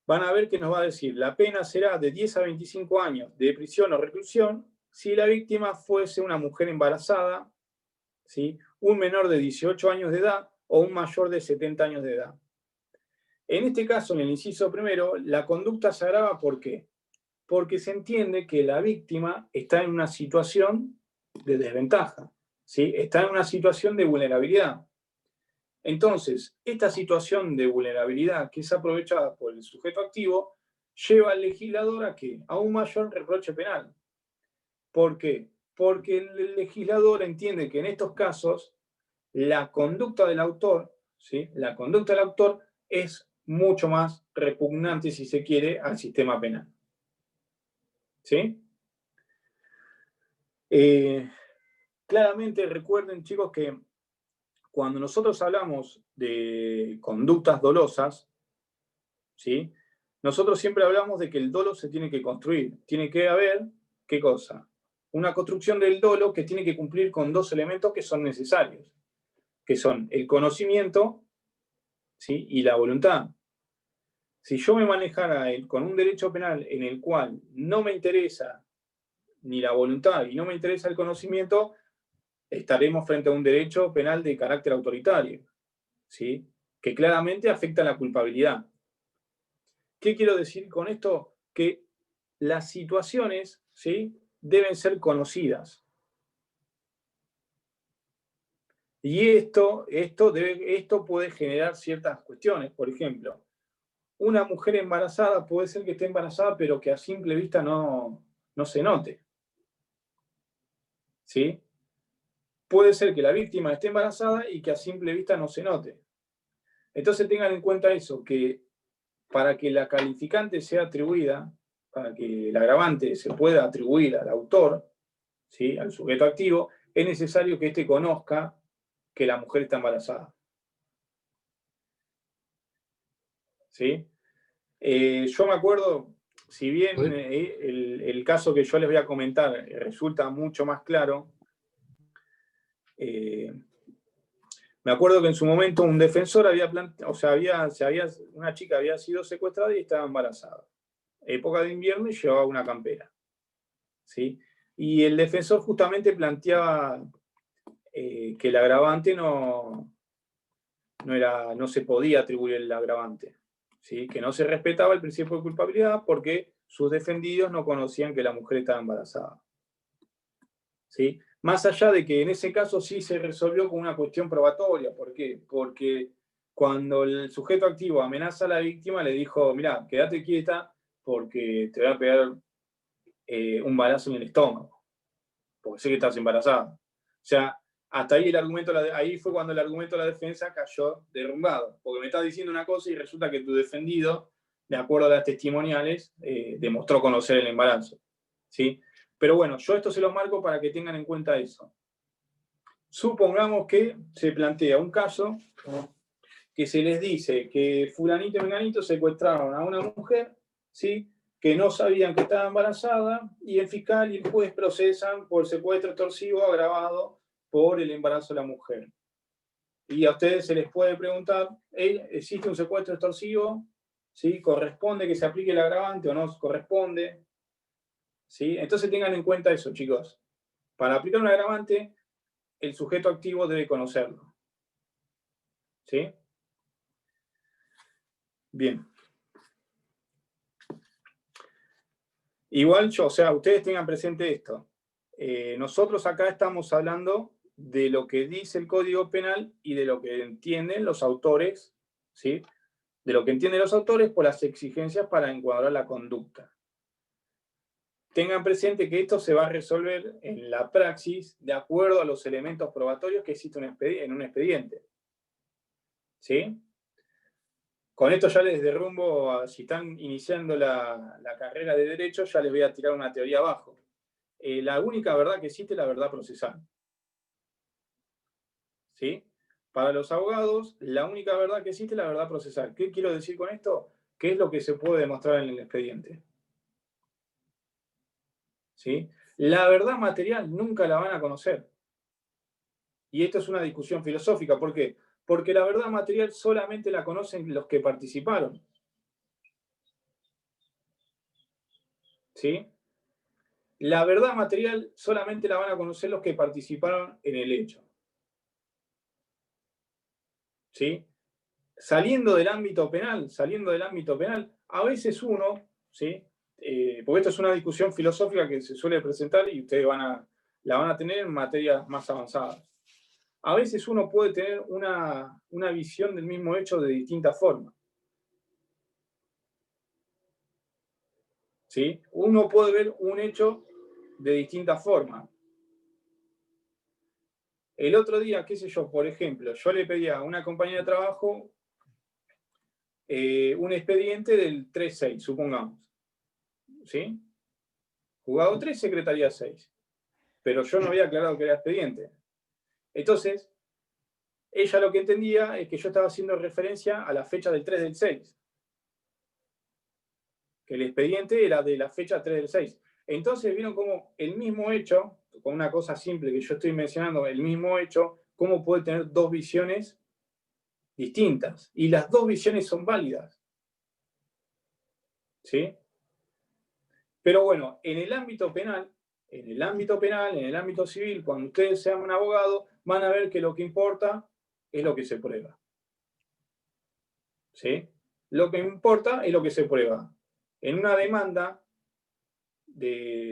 Speaker 1: van a ver que nos va a decir, la pena será de 10 a 25 años de prisión o reclusión si la víctima fuese una mujer embarazada, ¿sí?, un menor de 18 años de edad o un mayor de 70 años de edad. En este caso, en el inciso primero, la conducta se agrava, ¿por qué? Porque se entiende que la víctima está en una situación de desventaja, ¿sí? Está en una situación de vulnerabilidad. Entonces, esta situación de vulnerabilidad que es aprovechada por el sujeto activo lleva al legislador a ¿qué? A un mayor reproche penal. ¿Por qué? Porque el legislador entiende que en estos casos la conducta del autor, ¿sí?, la conducta del autor es mucho más repugnante, si se quiere, al sistema penal. ¿Sí? Claramente recuerden, chicos, que cuando nosotros hablamos de conductas dolosas, ¿sí?, nosotros siempre hablamos de que el dolo se tiene que construir. Tiene que haber, ¿qué cosa? Una construcción del dolo que tiene que cumplir con dos elementos que son necesarios, que son el conocimiento, ¿sí?, y la voluntad. Si yo me manejara con un derecho penal en el cual no me interesa ni la voluntad y no me interesa el conocimiento, estaremos frente a un derecho penal de carácter autoritario, ¿sí?, que claramente afecta la culpabilidad. ¿Qué quiero decir con esto? Que las situaciones, ¿sí?, deben ser conocidas. Y esto puede generar ciertas cuestiones. Por ejemplo, una mujer embarazada puede ser que esté embarazada, pero que a simple vista no se note, ¿sí? Puede ser que la víctima esté embarazada y que a simple vista no se note. Entonces tengan en cuenta eso, que para que la calificante sea atribuida, para que el agravante se pueda atribuir al autor, ¿sí?, al sujeto activo, es necesario que éste conozca que la mujer está embarazada. ¿Sí? Yo me acuerdo, si bien el caso que yo les voy a comentar resulta mucho más claro, me acuerdo que en su momento un defensor había planteado, o sea, una chica había sido secuestrada y estaba embarazada. Época de invierno y llevaba una campera, ¿sí? Y el defensor justamente planteaba que el agravante no se podía atribuir el agravante, ¿sí?, que no se respetaba el principio de culpabilidad porque sus defendidos no conocían que la mujer estaba embarazada, ¿sí? Más allá de que en ese caso sí se resolvió con una cuestión probatoria. ¿Por qué? Porque cuando el sujeto activo amenaza a la víctima, le dijo, mirá, quédate quieta porque te voy a pegar un balazo en el estómago, porque sé que estás embarazada. O sea, hasta ahí ahí fue cuando el argumento de la defensa cayó derrumbado, porque me estás diciendo una cosa y resulta que tu defendido, de acuerdo a las testimoniales, demostró conocer el embarazo, ¿sí? Pero bueno, yo esto se lo marco para que tengan en cuenta eso. Supongamos que se plantea un caso que se les dice que fulanito y menganito secuestraron a una mujer, ¿sí?, que no sabían que estaba embarazada, y el fiscal y el juez procesan por secuestro extorsivo agravado por el embarazo de la mujer. Y a ustedes se les puede preguntar, ¿existe un secuestro extorsivo? ¿Sí? ¿Corresponde que se aplique el agravante o no corresponde? ¿Sí? Entonces tengan en cuenta eso, chicos. Para aplicar un agravante, el sujeto activo debe conocerlo. ¿Sí? Bien. Igual ustedes tengan presente esto. Nosotros acá estamos hablando de lo que dice el Código Penal y de lo que entienden los autores, ¿sí?, de lo que entienden los autores por las exigencias para encuadrar la conducta. tengan presente que esto se va a resolver en la praxis de acuerdo a los elementos probatorios que existen en un expediente. ¿Sí? Con esto ya les derrumbo, si están iniciando la carrera de Derecho, ya les voy a tirar una teoría abajo. La única verdad que existe es la verdad procesal. ¿Sí? Para los abogados, la única verdad que existe es la verdad procesal. ¿Qué quiero decir con esto? ¿Qué es lo que se puede demostrar en el expediente? ¿Sí? La verdad material nunca la van a conocer. Y esto es una discusión filosófica. ¿Por qué? Porque la verdad material solamente la conocen los que participaron. ¿Sí? La verdad material solamente la van a conocer los que participaron en el hecho. ¿Sí? Saliendo del ámbito penal, a veces uno, ¿sí? Porque esto es una discusión filosófica que se suele presentar y ustedes la van a tener en materias más avanzadas. A veces uno puede tener una visión del mismo hecho de distintas formas. ¿Sí? Uno puede ver un hecho de distintas formas. El otro día, qué sé yo, por ejemplo, yo le pedía a una compañera de trabajo un expediente del 3-6, supongamos. ¿Sí? Juzgado 3, secretaría 6. Pero yo no había aclarado que era expediente. Entonces, ella lo que entendía es que yo estaba haciendo referencia a la fecha del 3 del 6. Que el expediente era de la fecha 3 del 6. Entonces vieron cómo el mismo hecho, con una cosa simple que yo estoy mencionando, el mismo hecho, cómo puede tener dos visiones distintas. Y las dos visiones son válidas. ¿Sí? Pero bueno, en el ámbito penal, en el ámbito civil, cuando ustedes sean un abogado, van a ver que lo que importa es lo que se prueba. ¿Sí? Lo que importa es lo que se prueba. En una demanda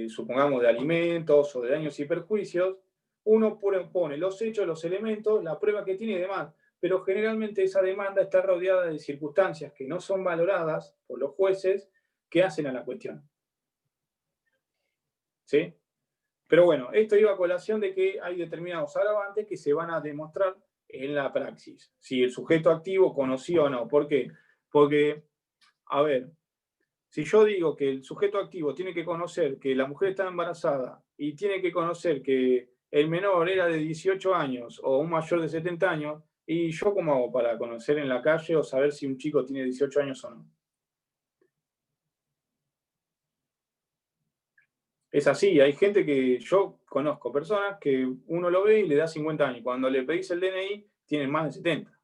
Speaker 1: supongamos, de alimentos o de daños y perjuicios, uno pone los hechos, los elementos, la prueba que tiene y demás. Pero generalmente esa demanda está rodeada de circunstancias que no son valoradas por los jueces que hacen a la cuestión. ¿Sí? Pero bueno, esto iba a colación de que hay determinados agravantes que se van a demostrar en la praxis. Si el sujeto activo conoció o no. ¿Por qué? Porque, a ver, si yo digo que el sujeto activo tiene que conocer que la mujer está embarazada y tiene que conocer que el menor era de 18 años o un mayor de 70 años, ¿y yo cómo hago para conocer en la calle o saber si un chico tiene 18 años o no? Es así, hay gente que yo conozco, personas que uno lo ve y le da 50 años. Cuando le pedís el DNI, tienen más de 70.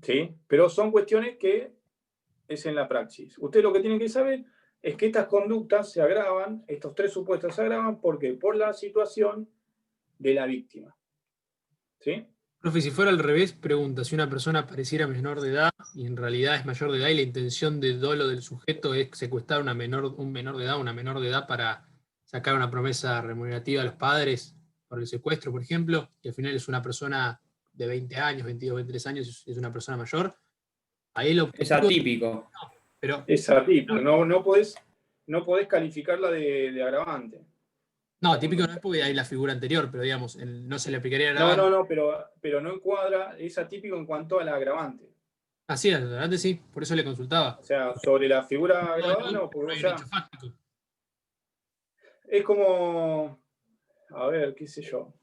Speaker 1: ¿Sí? Pero son cuestiones que es en la praxis. Usted lo que tiene que saber es que estas conductas se agravan, estos tres supuestos se agravan, ¿por qué? Por la situación de la víctima. ¿Sí?
Speaker 2: Profe, si fuera al revés, pregunta, si una persona pareciera menor de edad y en realidad es mayor de edad y la intención de dolo del sujeto es secuestrar un menor de edad, una menor de edad para sacar una promesa remunerativa a los padres por el secuestro, por ejemplo, y al final es una persona de 20 años, 22, 23 años, es una persona mayor, ahí lo...
Speaker 6: Es atípico.
Speaker 2: Pero,
Speaker 1: es atípico, no podés calificarla de agravante.
Speaker 2: No, típico no es porque hay la figura anterior, pero digamos, no se le aplicaría agravante.
Speaker 1: No, pero no encuadra, es atípico en cuanto a la agravante.
Speaker 2: Así es, agravante sí, por eso le consultaba.
Speaker 1: O sea, sobre la figura agravada, no, porque ya... Es como, a ver, qué sé yo.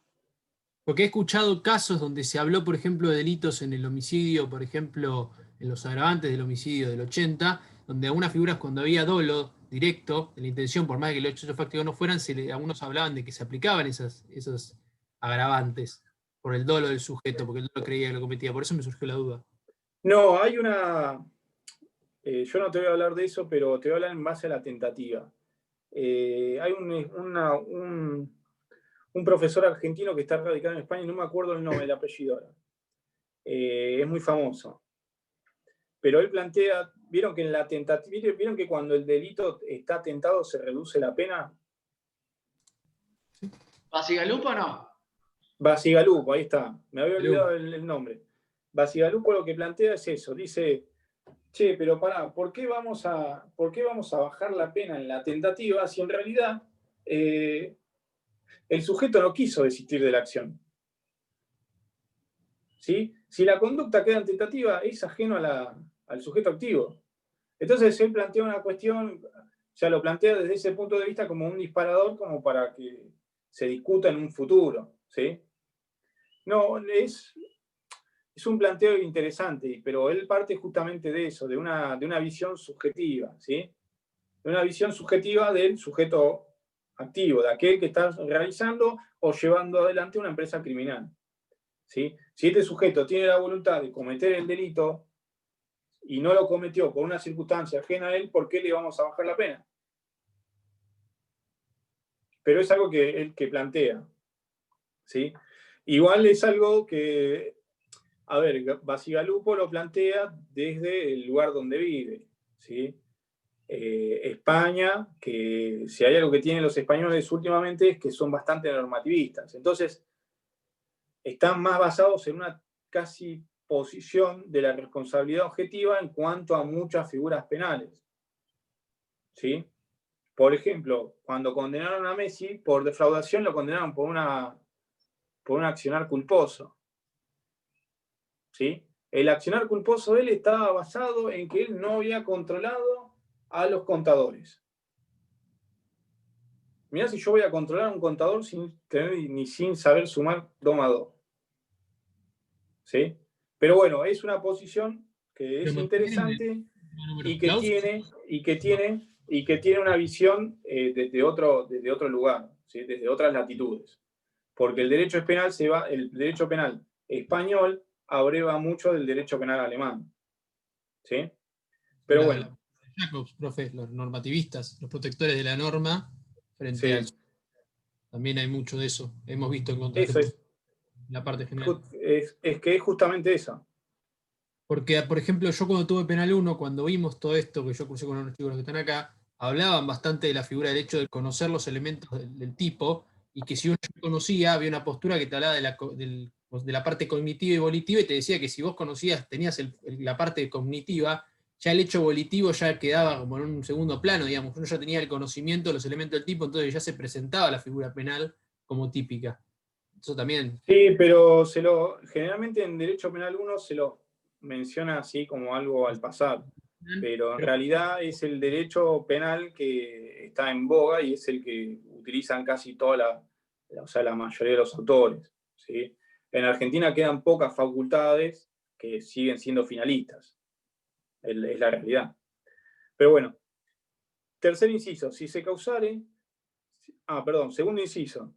Speaker 2: Porque he escuchado casos donde se habló, por ejemplo, de delitos en el homicidio, por ejemplo, en los agravantes del homicidio del 80, donde algunas figuras cuando había dolo directo, de la intención, por más que los hechos fácticos no fueran, algunos hablaban de que se aplicaban esos agravantes por el dolo del sujeto, porque el dolo creía que lo cometía. Por eso me surgió la duda.
Speaker 1: No, hay una... yo no te voy a hablar de eso, pero te voy a hablar en base a la tentativa. Hay un profesor argentino que está radicado en España, y no me acuerdo el nombre, el apellido ahora. Es muy famoso. Pero él plantea, ¿vieron que en la tentativa, vieron que cuando el delito está tentado se reduce la pena?
Speaker 8: ¿Basigalupo o no?
Speaker 1: Basigalupo, ahí está. Me había olvidado el nombre. Basigalupo lo que plantea es eso. Dice, che, pero pará, ¿por qué vamos a bajar la pena en la tentativa si en realidad el sujeto no quiso desistir de la acción? ¿Sí? Si la conducta queda en tentativa, es ajeno al sujeto activo. Entonces él plantea una cuestión, ya lo plantea desde ese punto de vista como un disparador, como para que se discuta en un futuro. ¿Sí? No, es un planteo interesante, pero él parte justamente de eso, de una visión subjetiva, ¿sí? De una visión subjetiva del sujeto activo, de aquel que está realizando o llevando adelante una empresa criminal. ¿Sí? Si este sujeto tiene la voluntad de cometer el delito y no lo cometió por una circunstancia ajena a él, ¿por qué le vamos a bajar la pena? Pero es algo que él que plantea. ¿Sí? Igual es algo que, a ver, Bacigalupo lo plantea desde el lugar donde vive. ¿Sí? España, que si hay algo que tienen los españoles últimamente es que son bastante normativistas. Entonces, están más basados en una casi posición de la responsabilidad objetiva en cuanto a muchas figuras penales. ¿Sí? Por ejemplo, cuando condenaron a Messi por defraudación, lo condenaron por un accionar culposo. ¿Sí? El accionar culposo de él estaba basado en que él no había controlado a los contadores. Mirá si yo voy a controlar a un contador sin tener ni sin saber sumar 2 más 2. ¿Sí? Pero bueno, es una posición que es interesante y que tiene una visión desde otro lugar, ¿sí? Desde otras latitudes. Porque el derecho penal español abreva mucho del derecho penal alemán. ¿Sí? Pero bueno.
Speaker 2: Jacobs, profe, los normativistas, los protectores de la norma frente al... También hay mucho de eso. Hemos visto en
Speaker 1: Eso es.
Speaker 2: La parte general.
Speaker 1: Es que es justamente eso.
Speaker 2: Porque, por ejemplo, yo cuando tuve Penal 1, cuando vimos todo esto, que yo cursé con unos chicos que están acá, hablaban bastante de la figura del hecho de conocer los elementos del tipo, y que si uno conocía, había una postura que te hablaba de la parte cognitiva y volitiva, y te decía que si vos conocías, tenías la parte cognitiva, ya el hecho volitivo ya quedaba como en un segundo plano, digamos. Uno ya tenía el conocimiento de los elementos del tipo, entonces ya se presentaba la figura penal como típica. Eso también.
Speaker 1: Sí, pero generalmente en Derecho Penal 1 se lo menciona así como algo al pasar, pero en realidad es el derecho penal que está en boga y es el que utilizan casi la mayoría de los autores. ¿Sí? En Argentina quedan pocas facultades que siguen siendo finalistas, es la realidad. Pero bueno, tercer inciso, segundo inciso.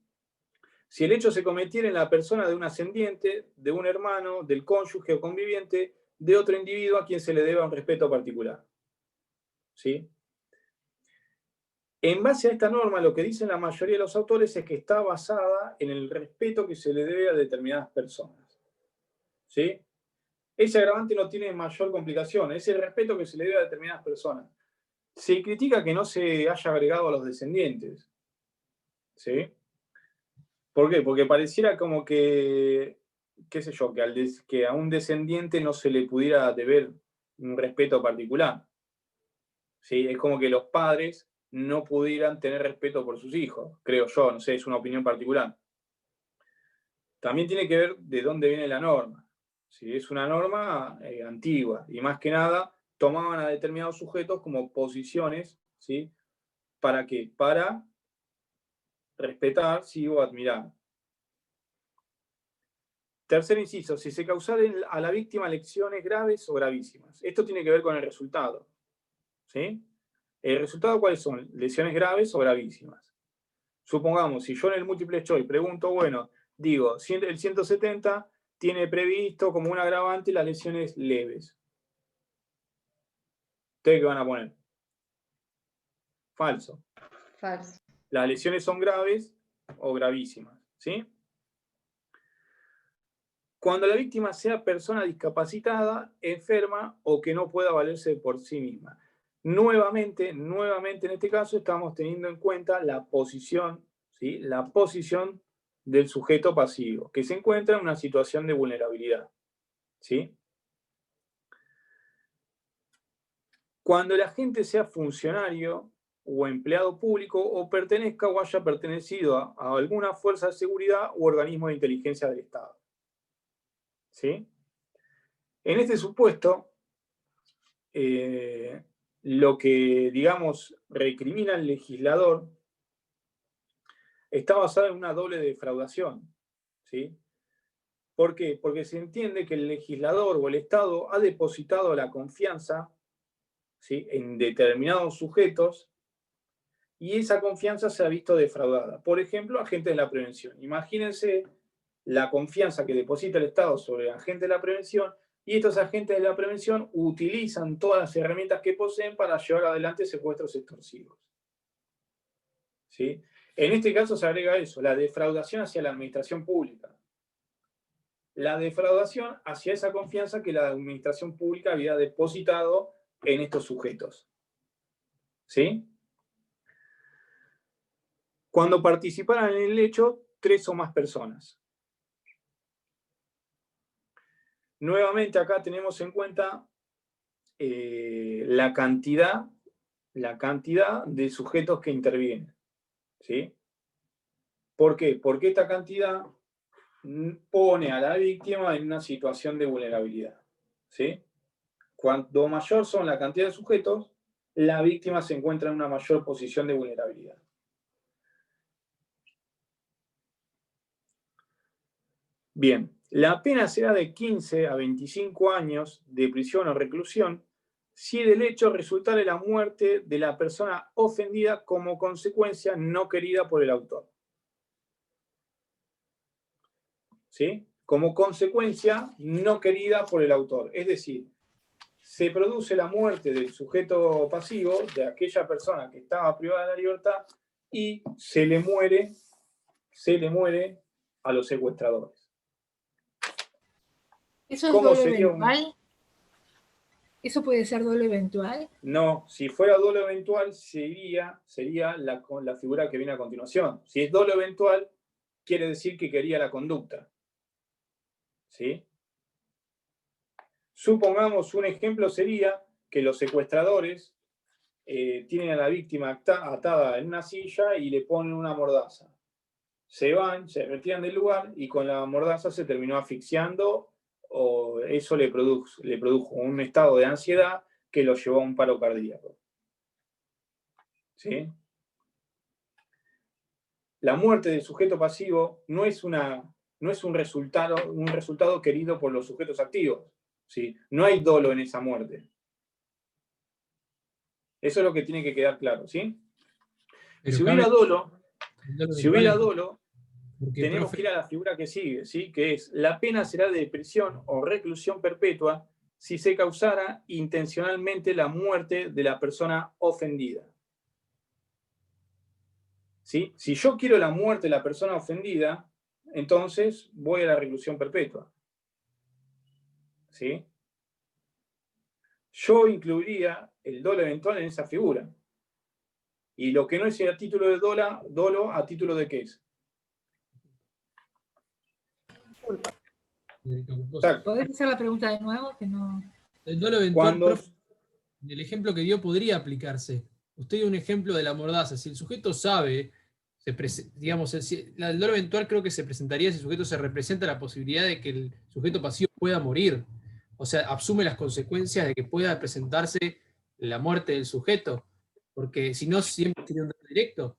Speaker 1: Si el hecho se cometiera en la persona de un ascendiente, de un hermano, del cónyuge o conviviente, de otro individuo a quien se le deba un respeto particular. ¿Sí? En base a esta norma, lo que dicen la mayoría de los autores es que está basada en el respeto que se le debe a determinadas personas. ¿Sí? Ese agravante no tiene mayor complicación, es el respeto que se le debe a determinadas personas. Se critica que no se haya agregado a los descendientes. ¿Sí? ¿Por qué? Porque pareciera como que, qué sé yo, que a un descendiente no se le pudiera deber un respeto particular. ¿Sí? Es como que los padres no pudieran tener respeto por sus hijos, creo yo, no sé, es una opinión particular. También tiene que ver de dónde viene la norma. ¿Sí? Es una norma antigua y más que nada tomaban a determinados sujetos como posiciones, ¿sí? ¿Para qué? Para respetar, sí, o admirar. Tercer inciso, si se causaren a la víctima lesiones graves o gravísimas. Esto tiene que ver con el resultado. ¿Sí? ¿El resultado cuáles son? Lesiones graves o gravísimas. Supongamos, si yo en el múltiple choice pregunto, bueno, digo, el 170 tiene previsto como un agravante las lesiones leves. ¿Ustedes qué van a poner? Falso.
Speaker 9: Falso.
Speaker 1: Las lesiones son graves o gravísimas. ¿Sí? Cuando la víctima sea persona discapacitada, enferma o que no pueda valerse por sí misma. Nuevamente en este caso estamos teniendo en cuenta la posición, ¿sí? La posición del sujeto pasivo, que se encuentra en una situación de vulnerabilidad. ¿Sí? cuando el agente sea funcionario o empleado público o pertenezca o haya pertenecido a alguna fuerza de seguridad u organismo de inteligencia del Estado. ¿Sí? En este supuesto, lo que, digamos, recrimina el legislador está basado en una doble defraudación. ¿Sí? ¿Por qué? Porque se entiende que el legislador o el Estado ha depositado la confianza, ¿sí?, en determinados sujetos, y esa confianza se ha visto defraudada. Por ejemplo, agentes de la prevención. Imagínense la confianza que deposita el Estado sobre agentes de la prevención, y estos agentes de la prevención utilizan todas las herramientas que poseen para llevar adelante secuestros extorsivos. ¿Sí? En este caso se agrega eso, la defraudación hacia la administración pública. La defraudación hacia esa confianza que la administración pública había depositado en estos sujetos. ¿Sí? Cuando participaran en el hecho 3 o más personas. Nuevamente acá tenemos en cuenta la cantidad de sujetos que intervienen. ¿Sí? ¿Por qué? Porque esta cantidad pone a la víctima en una situación de vulnerabilidad. ¿Sí? Cuanto mayor son la cantidad de sujetos, la víctima se encuentra en una mayor posición de vulnerabilidad. Bien, la pena será de 15 a 25 años de prisión o reclusión si del hecho resultare la muerte de la persona ofendida como consecuencia no querida por el autor. ¿Sí? Como consecuencia no querida por el autor. Es decir, se produce la muerte del sujeto pasivo, de aquella persona que estaba privada de la libertad, y se le muere a los secuestradores.
Speaker 10: ¿Eso es
Speaker 1: ¿Cómo
Speaker 10: dolo
Speaker 1: sería
Speaker 10: eventual? ¿Eso puede ser dolo eventual?
Speaker 1: No, si fuera dolo eventual sería la figura que viene a continuación. Si es dolo eventual, quiere decir que quería la conducta. ¿Sí? Supongamos un ejemplo sería que los secuestradores tienen a la víctima atada en una silla y le ponen una mordaza. Se van, se retiran del lugar y con la mordaza se terminó asfixiando, o eso le produjo un estado de ansiedad que lo llevó a un paro cardíaco. ¿Sí? La muerte del sujeto pasivo no es un resultado querido por los sujetos activos. ¿Sí? No hay dolo en esa muerte. Eso es lo que tiene que quedar claro. ¿Sí? Si hubiera dolo, tenemos que ir a la figura que sigue, ¿sí? Que es: la pena será de prisión o reclusión perpetua si se causara intencionalmente la muerte de la persona ofendida. ¿Sí? Si yo quiero la muerte de la persona ofendida, entonces voy a la reclusión perpetua. ¿Sí? Yo incluiría el dolo eventual en esa figura. Y lo que no es a título de dolo, ¿a título de qué es?
Speaker 10: ¿Podés hacer la pregunta de nuevo? Que no...
Speaker 2: El dolo eventual, profe, en el ejemplo que dio podría aplicarse. Usted dio un ejemplo de la mordaza. Si el sujeto sabe, digamos, el dolo eventual creo que se presentaría si el sujeto se representa la posibilidad de que el sujeto pasivo pueda morir. O sea, asume las consecuencias de que pueda presentarse la muerte del sujeto. Porque si no, siempre sería un dolo directo.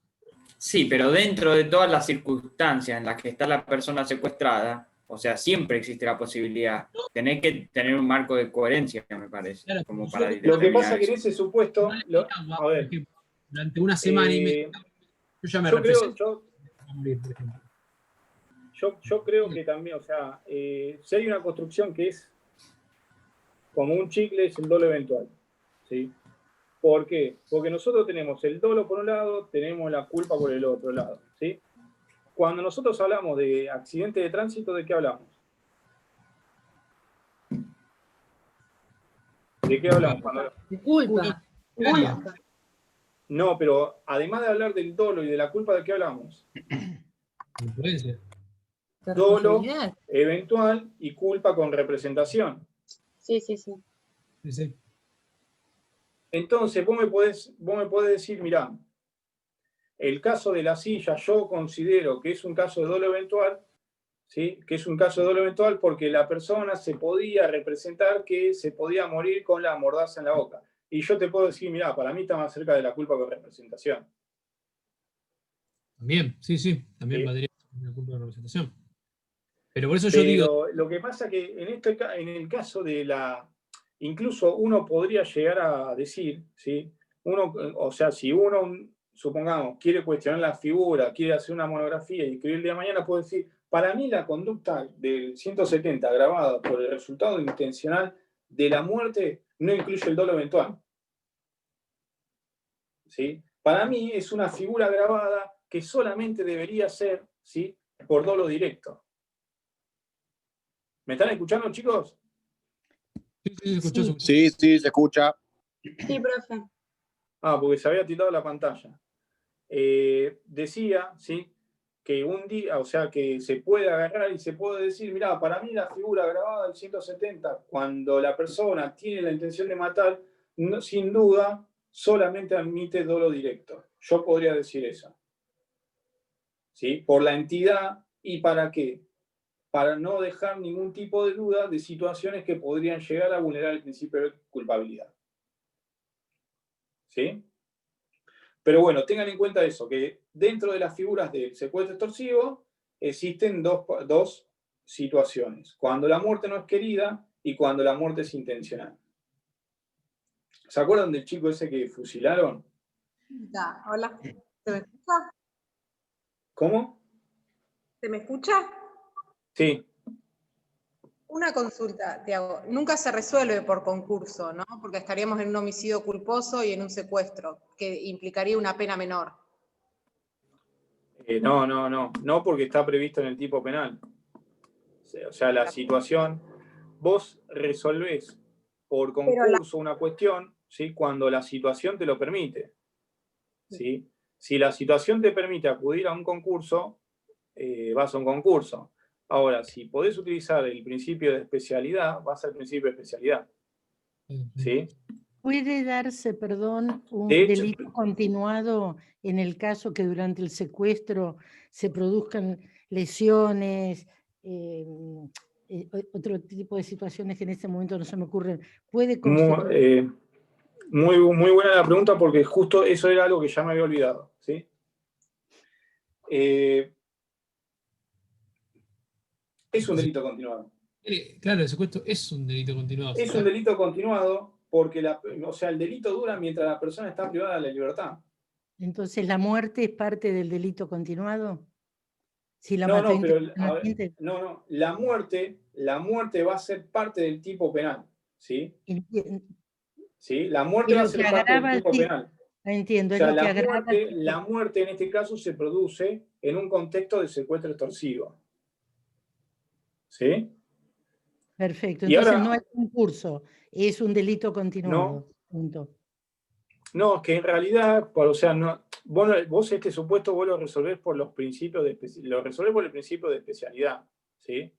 Speaker 6: Sí, pero dentro de todas las circunstancias en las que está la persona secuestrada, o sea, siempre existe la posibilidad. Tenés que tener un marco de coherencia, me parece.
Speaker 2: Claro,
Speaker 6: como para
Speaker 1: lo que pasa es que
Speaker 6: eso.
Speaker 1: en ese supuesto, a ver,
Speaker 2: durante una semana y media, yo ya me represento.
Speaker 1: Yo creo que también, o sea, si hay una construcción que es como un chicle, es el dolo eventual. ¿Sí? ¿Por qué? Porque nosotros tenemos el dolo por un lado, tenemos la culpa por el otro lado. ¿Sí? Cuando nosotros hablamos de accidente de tránsito, ¿de qué hablamos? ¿De qué hablamos?
Speaker 10: De culpa.
Speaker 1: No, pero además de hablar del dolo y de la culpa, ¿de qué hablamos? Dolo eventual y culpa con representación.
Speaker 7: Sí, sí, sí.
Speaker 2: Sí.
Speaker 1: Entonces, vos me podés decir, mirá, el caso de la silla yo considero que es un caso de dolo eventual, ¿sí? Que es un caso de dolo eventual porque la persona se podía representar que se podía morir con la mordaza en la boca. Y yo te puedo decir, mirá, para mí está más cerca de la culpa con representación.
Speaker 2: También, sí, también
Speaker 1: ¿Sí?
Speaker 2: valdría la culpa de representación. Pero por eso yo digo...
Speaker 1: Lo que pasa que en el caso de la... Incluso uno podría llegar a decir, ¿sí? O sea, si uno, supongamos, quiere cuestionar la figura, quiere hacer una monografía y escribir el día de mañana, puede decir, para mí la conducta del 170 grabada por el resultado intencional de la muerte no incluye el dolo eventual. ¿Sí? Para mí es una figura grabada que solamente debería ser, ¿sí? Por dolo directo. ¿Me están escuchando, chicos?
Speaker 11: Sí, se escucha.
Speaker 7: Sí, profe.
Speaker 1: Porque se había tildado la pantalla. Decía, ¿sí? Que un día, o sea, que se puede agarrar y se puede decir, mirá, para mí la figura grabada del 170, cuando la persona tiene la intención de matar, no, sin duda, solamente admite dolo directo. Yo podría decir eso. ¿Sí? Por la entidad y para qué. Para no dejar ningún tipo de duda de situaciones que podrían llegar a vulnerar el principio de culpabilidad. ¿Sí? Pero bueno, tengan en cuenta eso, que dentro de las figuras del secuestro extorsivo existen dos situaciones. Cuando la muerte no es querida y cuando la muerte es intencional. ¿Se acuerdan del chico ese que fusilaron?
Speaker 12: Ya, hola. ¿Se me escucha?
Speaker 1: ¿Cómo?
Speaker 12: ¿Se me escucha?
Speaker 1: Sí.
Speaker 12: Una consulta, te hago. Nunca se resuelve por concurso, ¿no? Porque estaríamos en un homicidio culposo y en un secuestro, que implicaría una pena menor.
Speaker 1: No, porque está previsto en el tipo penal. O sea, la situación, vos resolvés por concurso una cuestión, ¿sí? Cuando la situación te lo permite. ¿Sí? Si la situación te permite acudir a un concurso, vas a un concurso. Ahora, si podés utilizar el principio de especialidad, vas al principio de especialidad. ¿Sí?
Speaker 5: ¿Puede darse, perdón, un
Speaker 1: De hecho,
Speaker 5: delito continuado en el caso que durante el secuestro se produzcan lesiones, otro tipo de situaciones que en este momento no se me ocurren? ¿Puede constituir?
Speaker 1: Muy buena la pregunta porque justo eso era algo que ya me había olvidado. ¿Sí? Es un delito continuado.
Speaker 2: Claro, el secuestro es un delito continuado.
Speaker 1: Es un delito continuado porque el delito dura mientras la persona está privada de la libertad.
Speaker 5: Entonces, ¿la muerte es parte del delito continuado? Si la
Speaker 1: No,
Speaker 5: mató
Speaker 1: pero
Speaker 5: intencionalmente.
Speaker 1: la muerte va a ser parte del tipo penal. ¿Sí? ¿Sí? La muerte va a ser parte del tipo penal.
Speaker 5: Entiendo,
Speaker 1: O sea,
Speaker 5: es lo que agrava.
Speaker 1: la muerte en este caso se produce en un contexto de secuestro extorsivo. ¿Sí?
Speaker 5: Perfecto,
Speaker 1: Y
Speaker 5: entonces
Speaker 1: ahora,
Speaker 5: no hay concurso, es un delito continuado. Punto.
Speaker 1: No, es que en realidad, o sea, vos este supuesto vos lo resolvés por los principios lo resolvés por el principio de especialidad. ¿Sí?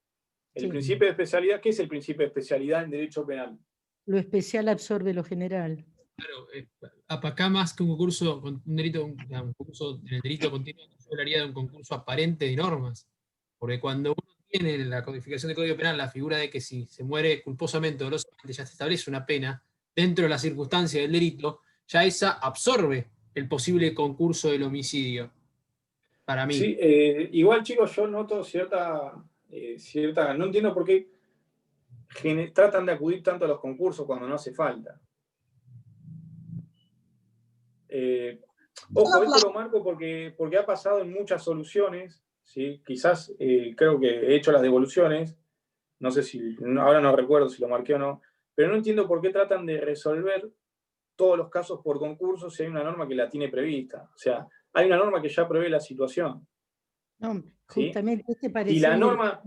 Speaker 1: El principio de especialidad, ¿qué es el principio de especialidad en derecho penal?
Speaker 5: Lo especial absorbe lo general.
Speaker 2: Claro, acá más que un concurso, un concurso en el delito continuo, yo hablaría de un concurso aparente de normas. Porque cuando uno tiene en la codificación del Código Penal la figura de que si se muere culposamente o dolosamente ya se establece una pena, dentro de la circunstancia del delito, ya esa absorbe el posible concurso del homicidio. Para mí.
Speaker 1: Sí, igual chicos, yo noto cierta, no entiendo por qué tratan de acudir tanto a los concursos cuando no hace falta. Ojo, esto lo marco porque ha pasado en muchas soluciones, ¿sí? Quizás creo que he hecho las devoluciones, no sé si, ahora no recuerdo si lo marqué o no, pero no entiendo por qué tratan de resolver todos los casos por concurso si hay una norma que la tiene prevista. O sea, hay una norma que ya prevé la situación.
Speaker 5: No,
Speaker 1: ¿sí?
Speaker 5: justamente este pareció
Speaker 1: Y la norma,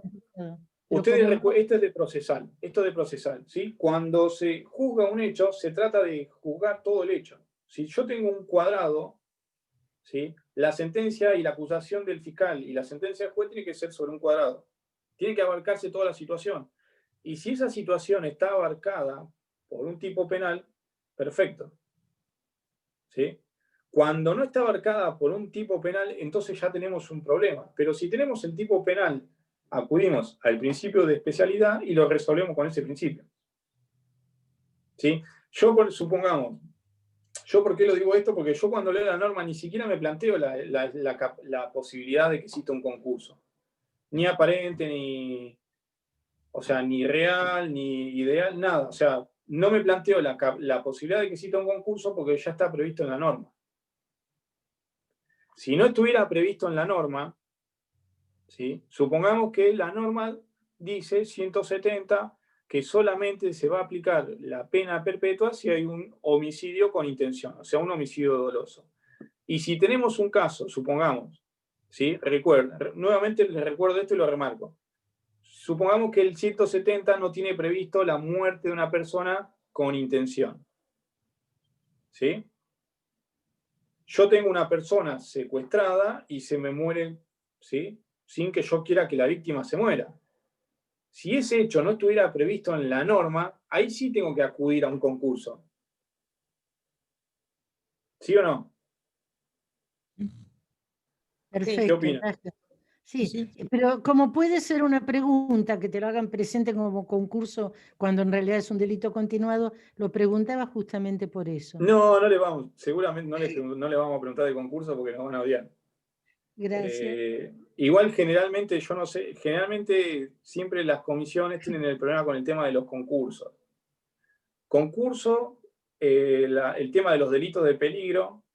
Speaker 1: esto es de procesal, ¿sí? Cuando se juzga un hecho, se trata de juzgar todo el hecho. Si yo tengo un cuadrado, ¿sí? La sentencia y la acusación del fiscal y la sentencia del juez tiene que ser sobre un cuadrado. Tiene que abarcarse toda la situación. Y si esa situación está abarcada por un tipo penal, perfecto. ¿sí? Cuando no está abarcada por un tipo penal, entonces ya tenemos un problema. Pero si tenemos el tipo penal, acudimos al principio de especialidad y lo resolvemos con ese principio. ¿Sí? Supongamos, ¿yo por qué lo digo esto? Porque yo cuando leo la norma ni siquiera me planteo la posibilidad de que exista un concurso. Ni aparente, ni real, ni ideal, nada. O sea, no me planteo la posibilidad de que exista un concurso porque ya está previsto en la norma. Si no estuviera previsto en la norma, ¿sí? Supongamos que la norma dice 170 que solamente se va a aplicar la pena perpetua si hay un homicidio con intención, o sea, un homicidio doloso. Y si tenemos un caso, supongamos, ¿sí? Nuevamente les recuerdo esto y lo remarco. Supongamos que el 170 no tiene previsto la muerte de una persona con intención. ¿Sí? Yo tengo una persona secuestrada y se me muere, ¿sí? Sin que yo quiera que la víctima se muera. Si ese hecho no estuviera previsto en la norma, ahí sí tengo que acudir a un concurso. ¿Sí o no?
Speaker 5: Perfecto.
Speaker 1: ¿Qué opinas?
Speaker 5: Gracias. Sí, pero como puede ser una pregunta que te lo hagan presente como concurso cuando en realidad es un delito continuado, lo preguntaba justamente por eso.
Speaker 1: No le vamos, seguramente no le vamos a preguntar de concurso porque nos van a odiar.
Speaker 5: Gracias.
Speaker 1: Igual generalmente, yo no sé, generalmente siempre las comisiones tienen el problema con el tema de los concursos. Concurso, el tema de los delitos de peligro,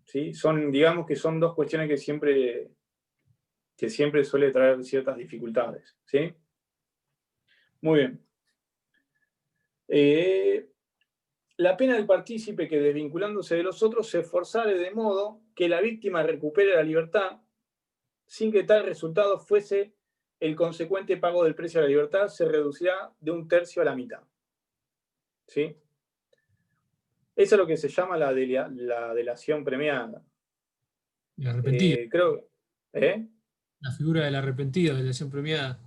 Speaker 1: ¿sí? Digamos que son dos cuestiones que siempre suele traer ciertas dificultades, ¿sí? Muy bien. La pena del partícipe que, desvinculándose de los otros, se esforzare de modo que la víctima recupere la libertad sin que tal resultado fuese el consecuente pago del precio de la libertad, se reducirá de 1/3 a la mitad. ¿Sí? Eso es lo que se llama la delación premiada.
Speaker 2: El arrepentido.
Speaker 1: La
Speaker 2: figura del arrepentido, de delación premiada.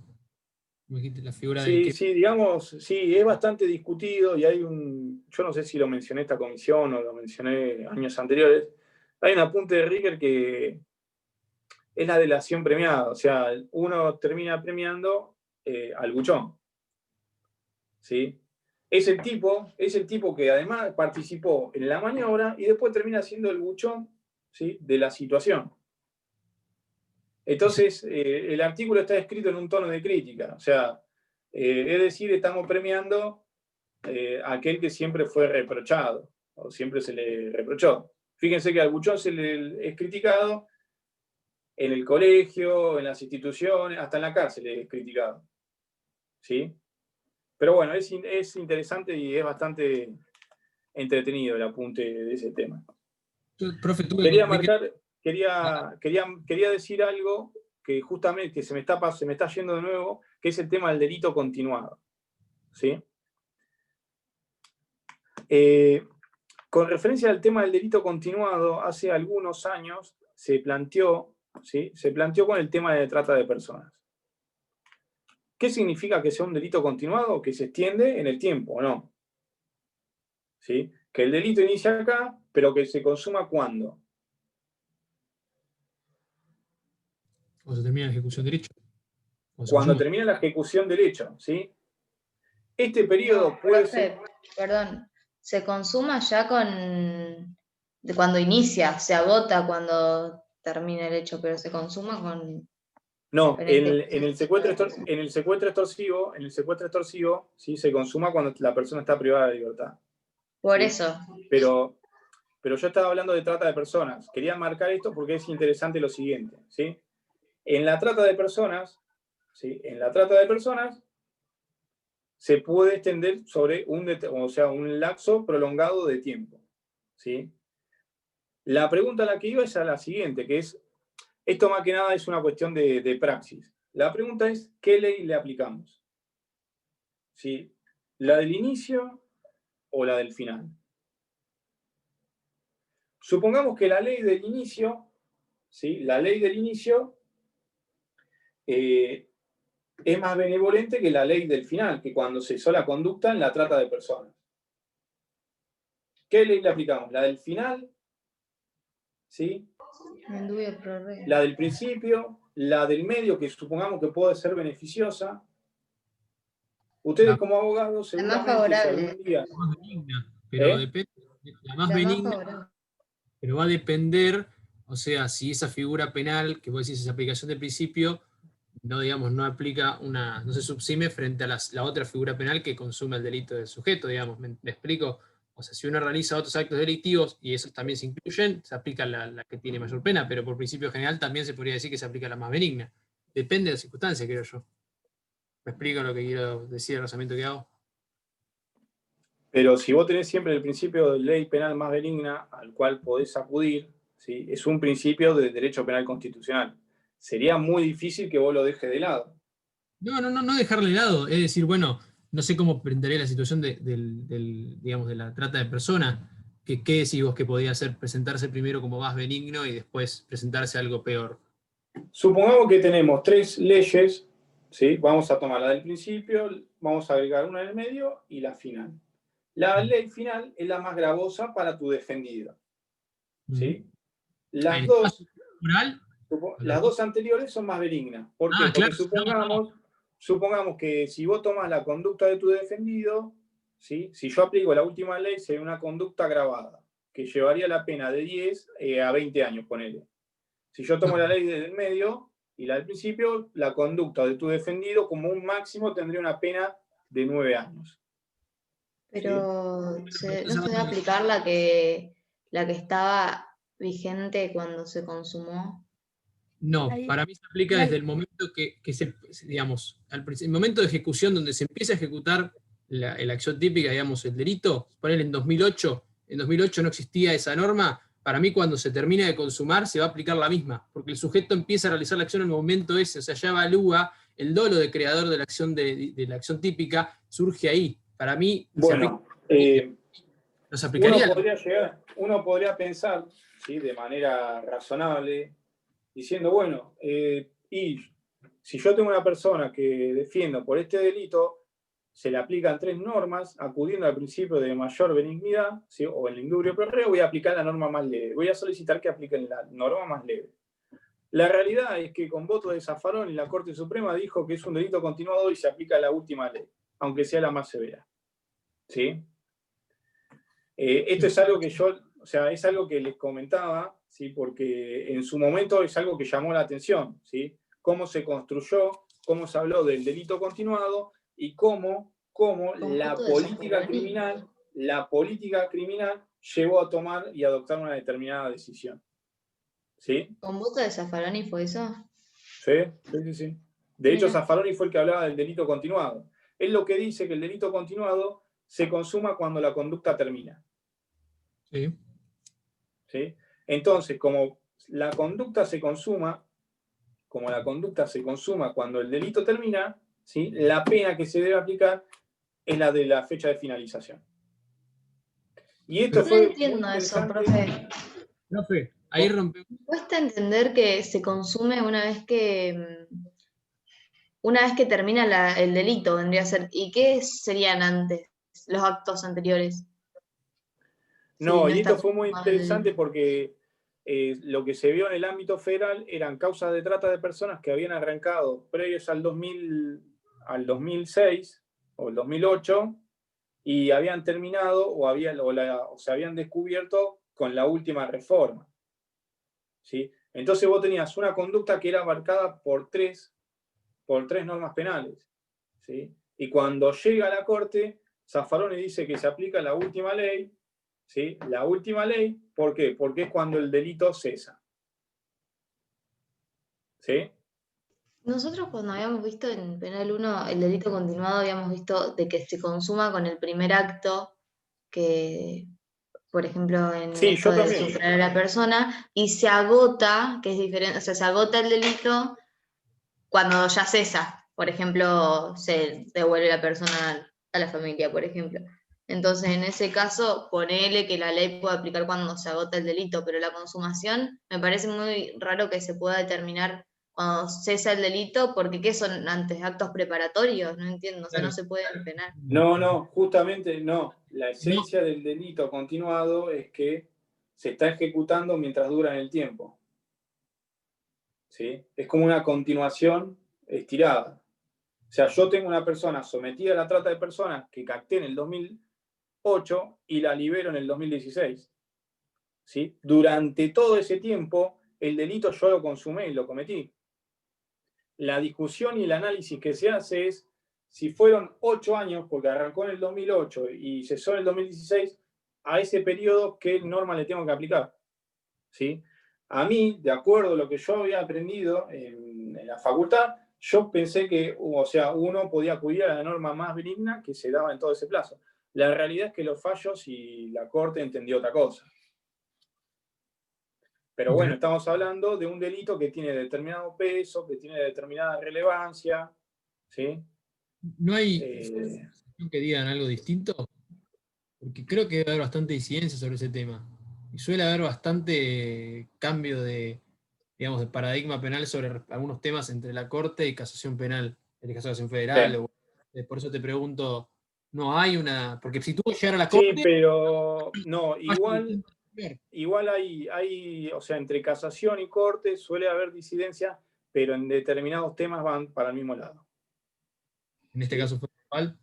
Speaker 2: La figura
Speaker 1: Sí, digamos, sí, es bastante discutido y yo no sé si lo mencioné esta comisión o lo mencioné años anteriores, hay un apunte de Ricker que es la delación premiada, o sea, uno termina premiando al buchón. ¿Sí? Es el tipo que además participó en la maniobra y después termina siendo el buchón, ¿sí? De la situación. Entonces, el artículo está escrito en un tono de crítica, o sea, es decir, estamos premiando a aquel que siempre fue reprochado, o siempre se le reprochó. Fíjense que al buchón se le es criticado en el colegio, en las instituciones, hasta en la cárcel es criticado. ¿Sí? Pero bueno, es interesante y es bastante entretenido el apunte de ese tema. Quería decir algo que justamente se me está yendo de nuevo, que es el tema del delito continuado. ¿Sí? Con referencia al tema del delito continuado, hace algunos años se planteó con el tema de trata de personas. ¿Qué significa que sea un delito continuado? Que se extiende en el tiempo, ¿o no? ¿Sí? Que el delito inicia acá, pero que se consuma ¿cuándo?
Speaker 2: Cuando se termina la ejecución del hecho.
Speaker 1: Cuando termina la ejecución del hecho, ¿sí? Este periodo puede ser...
Speaker 9: Perdón, se consuma ya de cuando inicia, se agota cuando termina el hecho, pero se consuma con...
Speaker 1: No, en el secuestro extorsivo, ¿sí? Se consuma cuando la persona está privada de libertad.
Speaker 9: Por
Speaker 1: ¿sí?
Speaker 9: eso.
Speaker 1: Pero yo estaba hablando de trata de personas. Quería marcar esto porque es interesante lo siguiente, ¿sí? En la trata de personas, ¿sí? Se puede extender sobre un lapso prolongado de tiempo, ¿sí? La pregunta a la que iba es a la siguiente, que es, esto más que nada es una cuestión de praxis. La pregunta es, ¿qué ley le aplicamos? ¿Sí? ¿La del inicio o la del final? Supongamos que la ley del inicio, ¿sí? La ley del inicio es más benevolente que la ley del final, que cuando cesó la conducta en la trata de personas. ¿Qué ley le aplicamos? ¿La del final? ¿Sí? ¿La del principio? ¿La del medio, que supongamos que puede ser beneficiosa? Ustedes como abogados seguramente
Speaker 9: favorable.
Speaker 1: si algún día...
Speaker 2: La más benigna, pero depende, la más benigna, pero va a depender, o sea, si esa figura penal, que vos decís, esa aplicación del principio, no, digamos, no aplica no se subsime frente a la otra figura penal que consume el delito del sujeto, digamos, ¿me explico? O sea, si uno realiza otros actos delictivos y esos también se incluyen, se aplica la que tiene mayor pena, pero por principio general también se podría decir que se aplica la más benigna. Depende de las circunstancias, creo yo. ¿Me explico lo que quiero decir, el razonamiento que hago?
Speaker 1: Pero si vos tenés siempre el principio de ley penal más benigna al cual podés acudir, ¿sí? Es un principio de derecho penal constitucional. Sería muy difícil que vos lo dejes de lado.
Speaker 2: No dejarle de lado. Es decir, bueno, no sé cómo prendería la situación digamos, de la trata de personas. ¿Qué decís vos que podía hacer? Presentarse primero como más benigno y después presentarse algo peor.
Speaker 1: Supongamos que tenemos 3 leyes, ¿sí? Vamos a tomar la del principio, vamos a agregar una en el medio y la final. La ley final es la más gravosa para tu defendido, ¿sí? Las dos anteriores son más benignas. ¿Por qué? Porque supongamos que si vos tomás la conducta de tu defendido, ¿sí? Si yo aplico la última ley, sería una conducta agravada, que llevaría la pena de 10 a 20 años, ponele. Si yo tomo la ley del medio y la del principio, la conducta de tu defendido como un máximo tendría una pena de 9 años.
Speaker 9: Pero ¿no se debe aplicar la que estaba vigente cuando se consumó?
Speaker 2: No, para mí se aplica desde el momento que se, digamos, el momento de ejecución donde se empieza a ejecutar la acción típica, digamos, el delito, poner en 2008 no existía esa norma. Para mí, cuando se termina de consumar, se va a aplicar la misma, porque el sujeto empieza a realizar la acción en el momento ese, o sea, ya evalúa el dolo de creador de la acción de la acción típica, surge ahí. Para mí,
Speaker 1: bueno,
Speaker 2: nos aplicaría.
Speaker 1: Uno podría pensar, ¿sí? De manera razonable, diciendo, bueno, y si yo tengo una persona que defiendo por este delito, se le aplican 3 normas, acudiendo al principio de mayor benignidad, ¿sí? O el indubio pro reo, voy a aplicar la norma más leve. Voy a solicitar que apliquen la norma más leve. La realidad es que con voto de Zaffaroni la Corte Suprema dijo que es un delito continuado y se aplica la última ley, aunque sea la más severa. ¿Sí? Esto es algo que es algo que les comentaba, ¿sí? Porque en su momento es algo que llamó la atención, ¿sí? Cómo se construyó, cómo se habló del delito continuado y cómo la política criminal llevó a tomar y adoptar una determinada decisión. ¿Sí?
Speaker 9: ¿Con voto de Zaffaroni fue eso?
Speaker 1: Sí. De hecho, Zaffaroni fue el que hablaba del delito continuado. Él lo que dice que el delito continuado se consuma cuando la conducta termina.
Speaker 2: Sí.
Speaker 1: ¿Sí? Entonces, como la conducta se consuma cuando el delito termina, ¿sí? La pena que se debe aplicar es la de la fecha de finalización. Y esto
Speaker 9: no entiendo eso, profe.
Speaker 2: Profe, ahí rompemos.
Speaker 9: Cuesta entender que se consume una vez que termina el delito, vendría a ser. ¿Y qué serían antes, los actos anteriores?
Speaker 1: No, y esto fue muy interesante porque lo que se vio en el ámbito federal eran causas de trata de personas que habían arrancado previos al 2006 o el 2008 y habían terminado o se habían descubierto con la última reforma. ¿Sí? Entonces vos tenías una conducta que era marcada por tres normas penales. ¿Sí? Y cuando llega a la Corte, Zaffaroni dice que se aplica la última ley. ¿Sí? La última ley, ¿por qué? Porque es cuando el delito cesa. ¿Sí?
Speaker 9: Nosotros cuando habíamos visto en Penal 1 el delito continuado, habíamos visto de que se consuma con el primer acto, que, por ejemplo, en esto de sufrir a la persona, y se agota, que es diferente, o sea, se agota el delito cuando ya cesa. Por ejemplo, se devuelve la persona a la familia, por ejemplo. Entonces, en ese caso, ponele que la ley puede aplicar cuando se agota el delito, pero la consumación me parece muy raro que se pueda determinar cuando cesa el delito, porque ¿qué son antes? ¿Actos preparatorios? No entiendo, o sea, no se pueden penar.
Speaker 1: No, justamente no. La esencia del delito continuado es que se está ejecutando mientras dura en el tiempo. ¿Sí? Es como una continuación estirada. O sea, yo tengo una persona sometida a la trata de personas que capté en el 2008 y la libero en el 2016. ¿Sí? Durante todo ese tiempo, el delito yo lo consumé y lo cometí. La discusión y el análisis que se hace es si fueron 8 años, porque arrancó en el 2008 y cesó en el 2016, a ese periodo, ¿qué norma le tengo que aplicar? ¿Sí? A mí, de acuerdo a lo que yo había aprendido en la facultad, yo pensé que, o sea, uno podía acudir a la norma más benigna que se daba en todo ese plazo. La realidad es que los fallos y la Corte entendió otra cosa. Pero bueno, estamos hablando de un delito que tiene determinado peso, que tiene determinada relevancia, ¿sí?
Speaker 2: ¿No hay que digan algo distinto? Porque creo que debe haber bastante disidencia sobre ese tema. Y suele haber bastante cambio de, digamos, de paradigma penal sobre algunos temas entre la Corte y Casación Penal, en el caso de Casación Federal.
Speaker 1: Sí.
Speaker 2: Por eso te pregunto, no hay una... Porque si tuvo que llegar a la Corte...
Speaker 1: Sí, pero no, igual hay, o sea, entre casación y corte suele haber disidencia, pero en determinados temas van para el mismo lado.
Speaker 2: En este caso fue igual.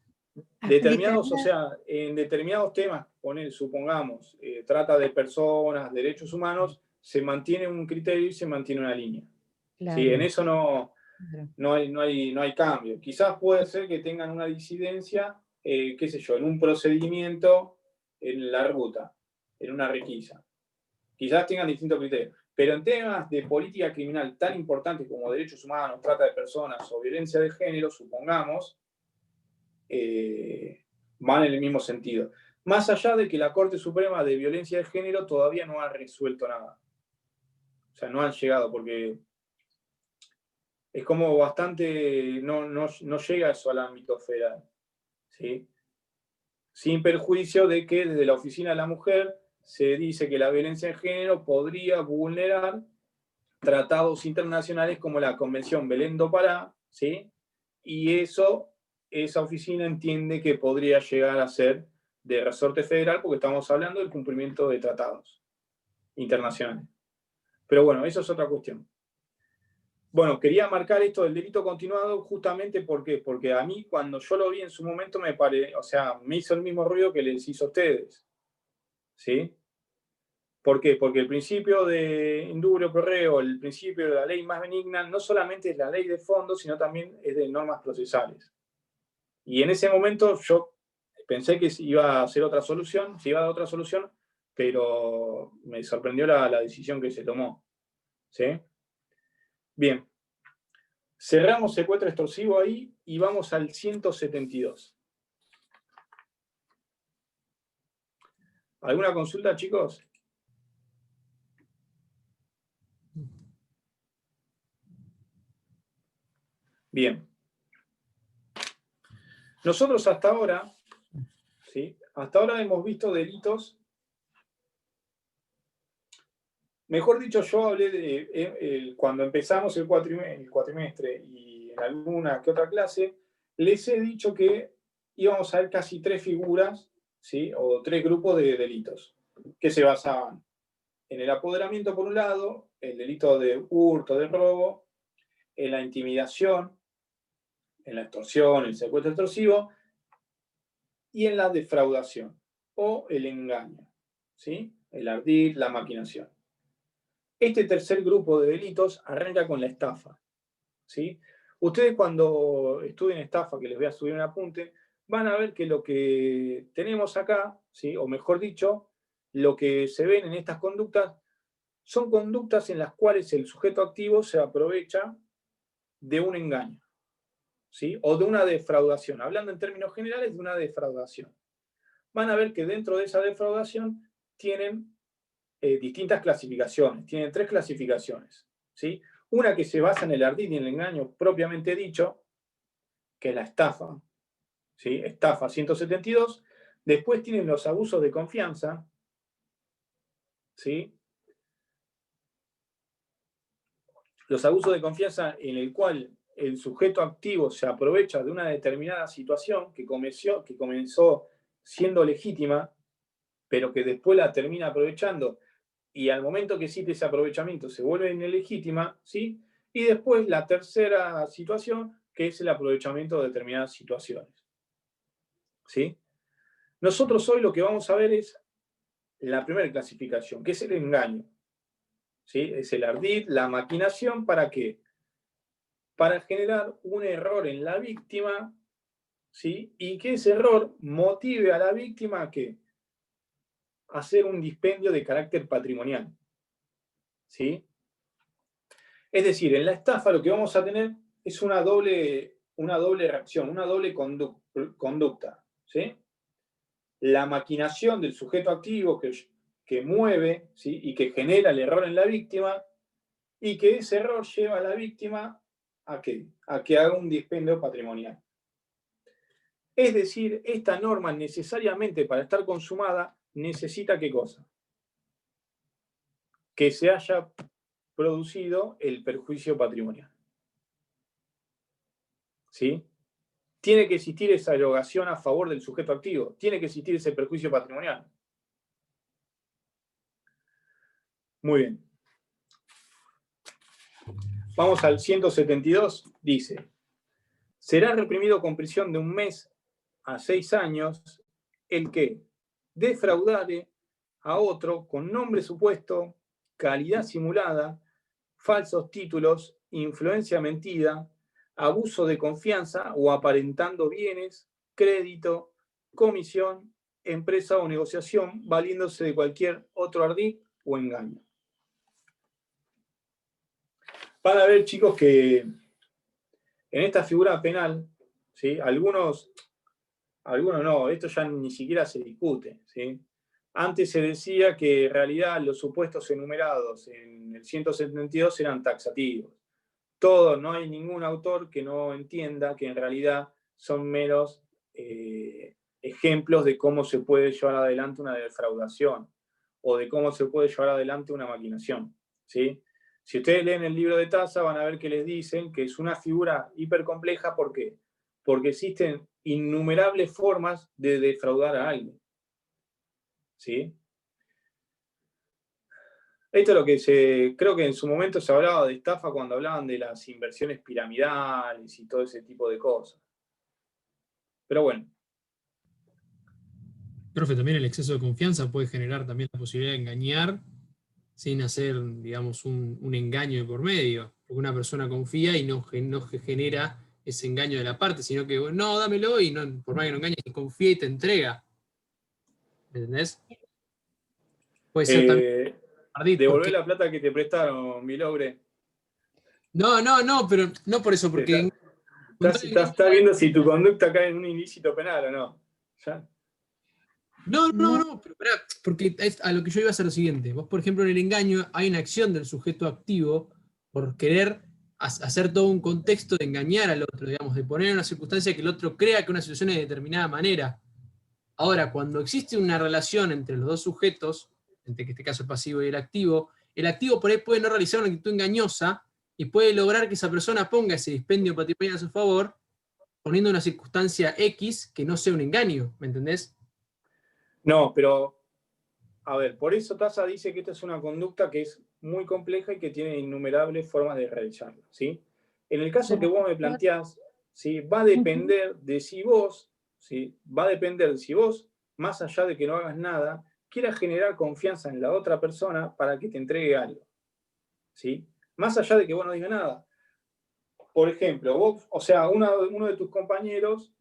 Speaker 1: Determinados, o sea, en determinados temas, supongamos, trata de personas, derechos humanos, se mantiene un criterio y se mantiene una línea.
Speaker 5: Claro.
Speaker 1: Sí, en eso no hay cambio. Quizás puede ser que tengan una disidencia, qué sé yo, en un procedimiento en la ruta, en una requisa. Quizás tengan distintos criterios. Pero en temas de política criminal tan importantes como derechos humanos, trata de personas o violencia de género, supongamos, van en el mismo sentido. Más allá de que la Corte Suprema de Violencia de Género todavía no ha resuelto nada. O sea, no han llegado porque es como bastante, no llega eso al ámbito federal. ¿Sí? Sin perjuicio de que desde la Oficina de la Mujer se dice que la violencia de género podría vulnerar tratados internacionales como la Convención Belén do Pará, ¿sí? Y esa oficina entiende que podría llegar a ser de resorte federal porque estamos hablando del cumplimiento de tratados internacionales. Pero bueno, eso es otra cuestión. Bueno, quería marcar esto del delito continuado justamente porque a mí cuando yo lo vi en su momento me hizo el mismo ruido que les hizo a ustedes. ¿Sí? ¿Por qué? Porque el principio de indubio pro reo, el principio de la ley más benigna, no solamente es la ley de fondo, sino también es de normas procesales. Y en ese momento yo pensé que iba a ser otra solución, se iba a dar otra solución, pero me sorprendió la decisión que se tomó. ¿Sí? Bien. Cerramos secuestro extorsivo ahí y vamos al 172. ¿Alguna consulta, chicos? Bien. Nosotros hasta ahora, ¿sí? Hasta ahora hemos visto delitos. Mejor dicho, yo hablé de cuando empezamos el cuatrimestre y en alguna que otra clase, les he dicho que íbamos a ver casi 3 figuras, ¿sí? O 3 grupos de delitos que se basaban en el apoderamiento por un lado, el delito de hurto, de robo, en la intimidación, en la extorsión, el secuestro extorsivo y en la defraudación o el engaño, ¿sí? El ardid, la maquinación. Este tercer grupo de delitos arranca con la estafa, ¿sí? Ustedes cuando estudien estafa, que les voy a subir un apunte, van a ver que lo que tenemos acá, ¿sí? O mejor dicho, lo que se ven en estas conductas son conductas en las cuales el sujeto activo se aprovecha de un engaño, ¿sí? O de una defraudación. Hablando en términos generales, de una defraudación. Van a ver que dentro de esa defraudación tienen distintas clasificaciones. Tienen 3 clasificaciones, ¿sí? Una que se basa en el ardid y en el engaño propiamente dicho, que es la estafa, ¿sí? Estafa 172. Después tienen los abusos de confianza, ¿sí? Los abusos de confianza en el cual el sujeto activo se aprovecha de una determinada situación que comenzó siendo legítima, pero que después la termina aprovechando, y al momento que existe ese aprovechamiento se vuelve ilegítima, ¿sí? Y después la tercera situación, que es el aprovechamiento de determinadas situaciones, ¿sí? Nosotros hoy lo que vamos a ver es la primera clasificación, que es el engaño, ¿sí? Es el ardid, la maquinación, ¿para qué? Para generar un error en la víctima, ¿sí? Y que ese error motive a la víctima a ¿qué? Hacer un dispendio de carácter patrimonial, ¿sí? Es decir, en la estafa lo que vamos a tener es una doble reacción, una doble conducta, ¿sí? La maquinación del sujeto activo que mueve, ¿sí? Y que genera el error en la víctima, y que ese error lleva a la víctima ¿a qué? A que haga un dispendio patrimonial. Es decir, esta norma necesariamente para estar consumada necesita ¿qué cosa? Que se haya producido el perjuicio patrimonial. ¿Sí? Tiene que existir esa erogación a favor del sujeto activo, tiene que existir ese perjuicio patrimonial. Muy bien. Vamos al 172, dice, será reprimido con prisión de 1 mes a 6 años el que defraudare a otro con nombre supuesto, calidad simulada, falsos títulos, influencia mentida, abuso de confianza o aparentando bienes, crédito, comisión, empresa o negociación, valiéndose de cualquier otro ardid o engaño. Van a ver, chicos, que en esta figura penal, ¿sí? Algunos no, esto ya ni siquiera se discute, ¿sí? Antes se decía que en realidad los supuestos enumerados en el 172 eran taxativos. Todos, no hay ningún autor que no entienda que en realidad son meros ejemplos de cómo se puede llevar adelante una defraudación o de cómo se puede llevar adelante una maquinación, ¿sí? Si ustedes leen el libro de Taza van a ver que les dicen que es una figura hipercompleja. ¿Por qué? Porque existen innumerables formas de defraudar a alguien, ¿sí? Esto es lo que creo que en su momento se hablaba de estafa cuando hablaban de las inversiones piramidales y todo ese tipo de cosas. Pero bueno.
Speaker 2: Profe, también el exceso de confianza puede generar también la posibilidad de engañar sin hacer, digamos, un engaño de por medio. Porque una persona confía y no genera ese engaño de la parte, sino que, no, dámelo, y no, por más que no engañes, confía y te entrega. ¿Entendés? Puede ser también.
Speaker 1: Devolver la plata que te prestaron, mi logre.
Speaker 2: No, pero no por eso, porque...
Speaker 1: Estás viendo si tu conducta cae en un ilícito penal o no. ¿Ya?
Speaker 2: No, pero pará, porque a lo que yo iba a hacer lo siguiente. Vos, por ejemplo, en el engaño hay una acción del sujeto activo por querer hacer todo un contexto de engañar al otro, digamos, de poner en una circunstancia que el otro crea que una situación es de determinada manera. Ahora, cuando existe una relación entre los dos sujetos, entre en este caso el pasivo y el activo por ahí puede no realizar una actitud engañosa y puede lograr que esa persona ponga ese dispendio patrimonial a su favor, poniendo una circunstancia X que no sea un engaño, ¿me entendés?
Speaker 1: No, pero, a ver, por eso Taza dice que esta es una conducta que es muy compleja y que tiene innumerables formas de realizarla, ¿sí? En el caso que vos me planteás, ¿sí? Va a depender de si vos, ¿sí? Va a depender de si vos, más allá de que no hagas nada, quieras generar confianza en la otra persona para que te entregue algo, ¿sí? Más allá de que vos no digas nada. Por ejemplo, vos, o sea, uno de tus compañeros,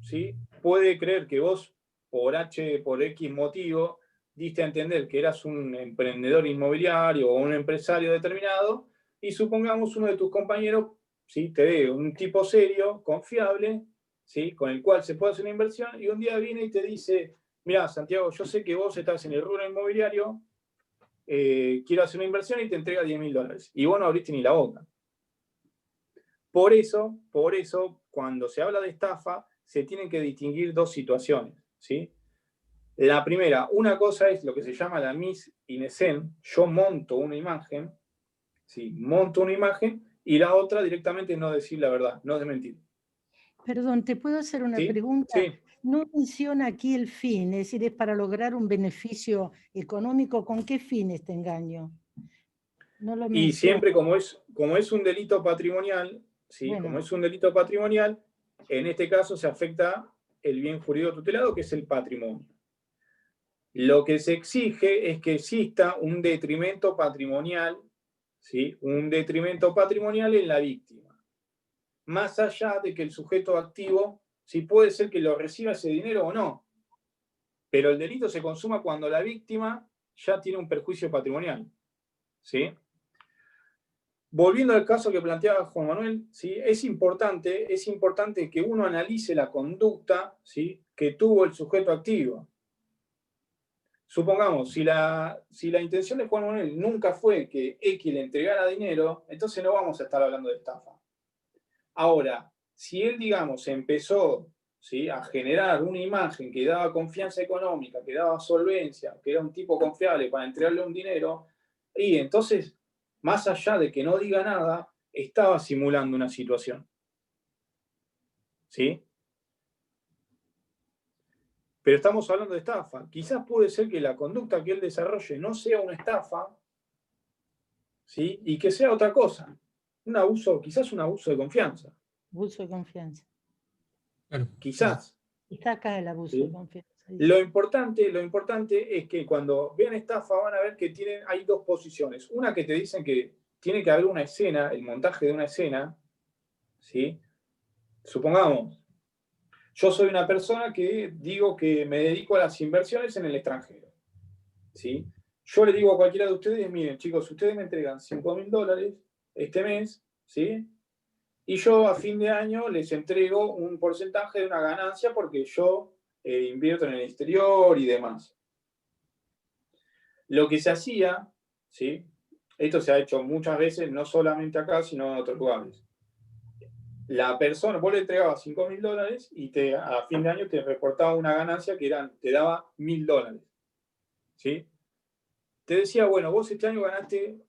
Speaker 1: ¿sí? Puede creer que vos, por X motivo, diste a entender que eras un emprendedor inmobiliario o un empresario determinado, y supongamos uno de tus compañeros, ¿sí? Te ve un tipo serio, confiable, ¿sí? Con el cual se puede hacer una inversión, y un día viene y te dice, mira, Santiago, yo sé que vos estás en el rubro inmobiliario, quiero hacer una inversión, y te entrega $10.000, y vos no abriste ni la boca. Por eso, cuando se habla de estafa, se tienen que distinguir dos situaciones, ¿sí? La primera, una cosa es lo que se llama la mise en scène, yo monto una imagen, ¿sí? Monto una imagen, y la otra directamente no decir la verdad, no desmentir.
Speaker 5: Perdón, ¿te puedo hacer una
Speaker 1: ¿Sí?
Speaker 5: pregunta?
Speaker 1: Sí.
Speaker 5: No menciona aquí el fin, es decir, es para lograr un beneficio económico. ¿Con qué fin este engaño? No lo
Speaker 1: Y
Speaker 5: menciona.
Speaker 1: siempre como es un delito patrimonial, ¿sí?
Speaker 5: Bueno.
Speaker 1: Como es un delito patrimonial, en este caso se afecta el bien jurídico tutelado, que es el patrimonio. Lo que se exige es que exista un detrimento patrimonial, ¿sí? Un detrimento patrimonial en la víctima. Más allá de que el sujeto activo, sí puede ser que lo reciba ese dinero o no, pero el delito se consuma cuando la víctima ya tiene un perjuicio patrimonial, ¿sí? Volviendo al caso que planteaba Juan Manuel, ¿sí? Es importante que uno analice la conducta, ¿sí? Que tuvo el sujeto activo. Supongamos, si la intención de Juan Manuel nunca fue que X le entregara dinero, entonces no vamos a estar hablando de estafa. Ahora, si él, digamos, empezó, ¿sí? A generar una imagen que daba confianza económica, que daba solvencia, que era un tipo confiable para entregarle un dinero, y entonces, más allá de que no diga nada, estaba simulando una situación. ¿Sí? Pero estamos hablando de estafa. Quizás puede ser que la conducta que él desarrolle no sea una estafa, ¿sí? Y que sea otra cosa. Un abuso, quizás un abuso de confianza.
Speaker 5: Abuso de confianza.
Speaker 2: Claro.
Speaker 1: Quizás.
Speaker 5: Está acá el abuso
Speaker 1: ¿Sí?
Speaker 5: de confianza.
Speaker 1: Lo importante es que cuando vean estafa van a ver que hay dos posiciones. Una que te dicen que tiene que haber una escena, el montaje de una escena, ¿sí? Supongamos, yo soy una persona que digo que me dedico a las inversiones en el extranjero, ¿sí? Yo le digo a cualquiera de ustedes, miren chicos, ustedes me entregan $5.000 este mes, ¿sí? Y yo a fin de año les entrego un porcentaje de una ganancia porque yo invierto en el exterior y demás. Lo que se hacía, ¿sí? Esto se ha hecho muchas veces, no solamente acá, sino en otros lugares. La persona, vos le entregabas $5.000 y a fin de año te reportaba una ganancia que te daba $1.000. ¿Sí? Te decía, bueno, vos este año ganaste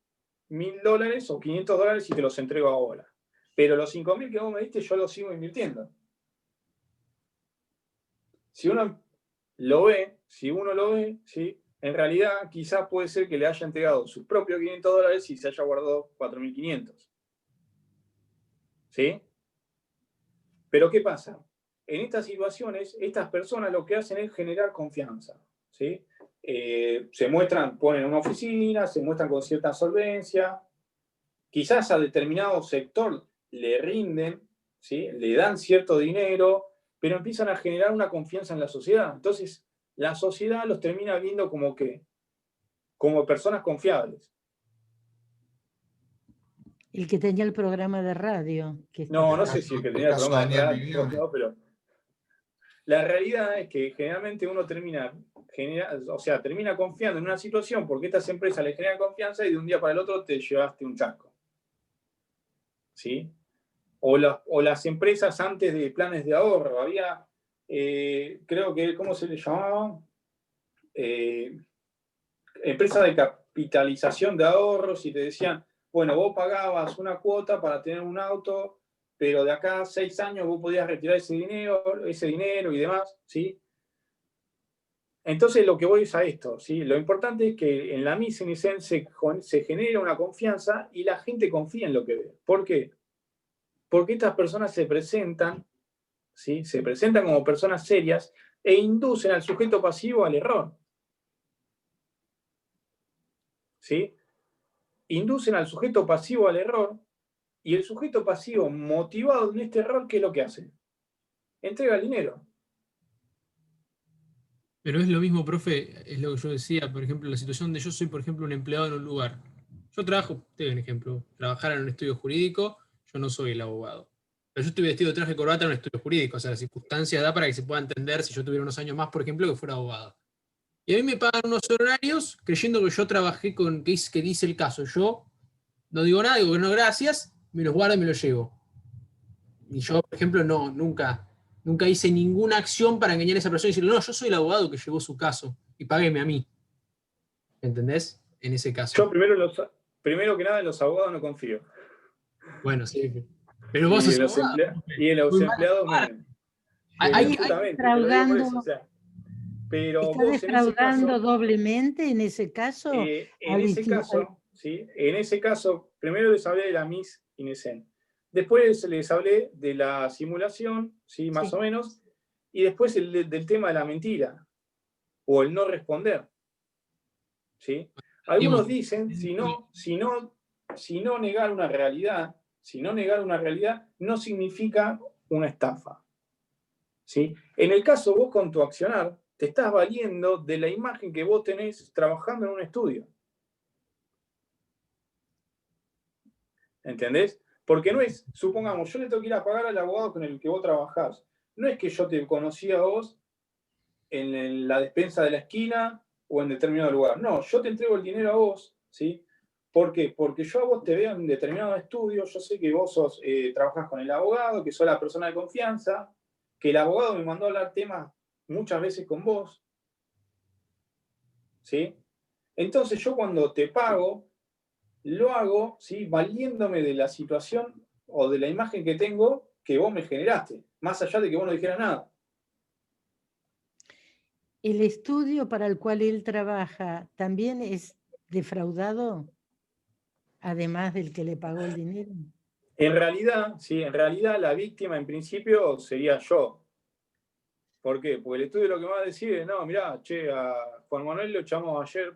Speaker 1: $1.000 o $500 y te los entrego ahora. Pero los 5.000 que vos me diste, yo los sigo invirtiendo. Si uno lo ve, ¿sí? En realidad quizás puede ser que le haya entregado sus propios $500 y se haya guardado 4.500. ¿Sí? Pero ¿qué pasa? En estas situaciones, estas personas lo que hacen es generar confianza. ¿Sí? Se muestran, ponen una oficina, se muestran con cierta solvencia, quizás a determinado sector le rinden, ¿sí? Le dan cierto dinero, pero empiezan a generar una confianza en la sociedad. Entonces, la sociedad los termina viendo como personas confiables.
Speaker 5: El que tenía el programa de radio.
Speaker 1: No sé si el que tenía el programa de radio, no, pero la realidad es que generalmente uno termina confiando en una situación porque estas empresas le generan confianza y de un día para el otro te llevaste un chasco. ¿Sí? O las empresas antes de planes de ahorro. Había, creo que, ¿cómo se le llamaba? Empresa de capitalización de ahorros y te decían, bueno, vos pagabas una cuota para tener un auto, pero de acá a 6 años vos podías retirar ese dinero y demás, ¿sí? Entonces lo que voy es a esto, ¿sí? Lo importante es que en la mise en scène se genera una confianza y la gente confía en lo que ve. ¿Por qué? Porque estas personas se presentan, ¿sí? Se presentan como personas serias e inducen al sujeto pasivo al error. ¿Sí? Inducen al sujeto pasivo al error y el sujeto pasivo motivado en este error, ¿qué es lo que hace? Entrega el dinero.
Speaker 2: Pero es lo mismo, profe, es lo que yo decía, por ejemplo, la situación de yo soy, por ejemplo, un empleado en un lugar. Yo trabajo, te doy un ejemplo, trabajar en un estudio jurídico, yo no soy el abogado. Pero yo estoy vestido de traje y corbata en un estudio jurídico, o sea, la circunstancia da para que se pueda entender si yo tuviera unos años más, por ejemplo, que fuera abogado. Y a mí me pagan unos honorarios creyendo que yo trabajé con, que dice el caso. Yo no digo nada, digo que no, gracias, me los guardo y me los llevo. Y yo, por ejemplo, nunca hice ninguna acción para engañar a esa persona y decirle, no, yo soy el abogado que llevó su caso y págueme a mí. ¿Entendés? En ese caso.
Speaker 1: Yo primero primero que nada en los abogados no confío.
Speaker 2: Bueno, sí. Pero vos
Speaker 1: Y
Speaker 2: sos
Speaker 1: en los,
Speaker 2: abogado.
Speaker 1: y en los
Speaker 2: Muy mal
Speaker 1: empleados
Speaker 2: abogado.
Speaker 1: menos.
Speaker 2: Hay-
Speaker 1: Justamente, te lo digo por eso,
Speaker 5: defraudando,
Speaker 1: o sea, pero
Speaker 5: ¿está
Speaker 1: vos en ese
Speaker 5: defraudando
Speaker 1: caso,
Speaker 5: doblemente en ese caso?
Speaker 1: en ese caso, ¿sí? En ese caso, primero les hablé de la Miss Inesén. Después les hablé de la simulación, ¿sí? Más
Speaker 5: Sí.
Speaker 1: o menos, y después del tema de la mentira o el no responder, ¿sí? Algunos dicen, si no negar una realidad, no significa una estafa, ¿sí? En el caso vos con tu accionar, te estás valiendo de la imagen que vos tenés trabajando en un estudio. ¿Entendés? Porque no es, supongamos, yo le tengo que ir a pagar al abogado con el que vos trabajás. No es que yo te conocía a vos en la despensa de la esquina o en determinado lugar. No, yo te entrego el dinero a vos, ¿sí? ¿Por qué? Porque yo a vos te veo en determinado estudio, yo sé que vos trabajás con el abogado, que sos la persona de confianza, que el abogado me mandó a hablar temas muchas veces con vos, ¿sí? Entonces yo cuando te pago, lo hago, ¿sí? Valiéndome de la situación o de la imagen que tengo que vos me generaste, más allá de que vos no dijeras nada.
Speaker 5: ¿El estudio para el cual él trabaja también es defraudado? Además del que le pagó el dinero.
Speaker 1: En realidad, sí, en realidad la víctima en principio sería yo. ¿Por qué? Porque el estudio lo que me va a decir es, no, mirá, che, a Juan Manuel lo echamos ayer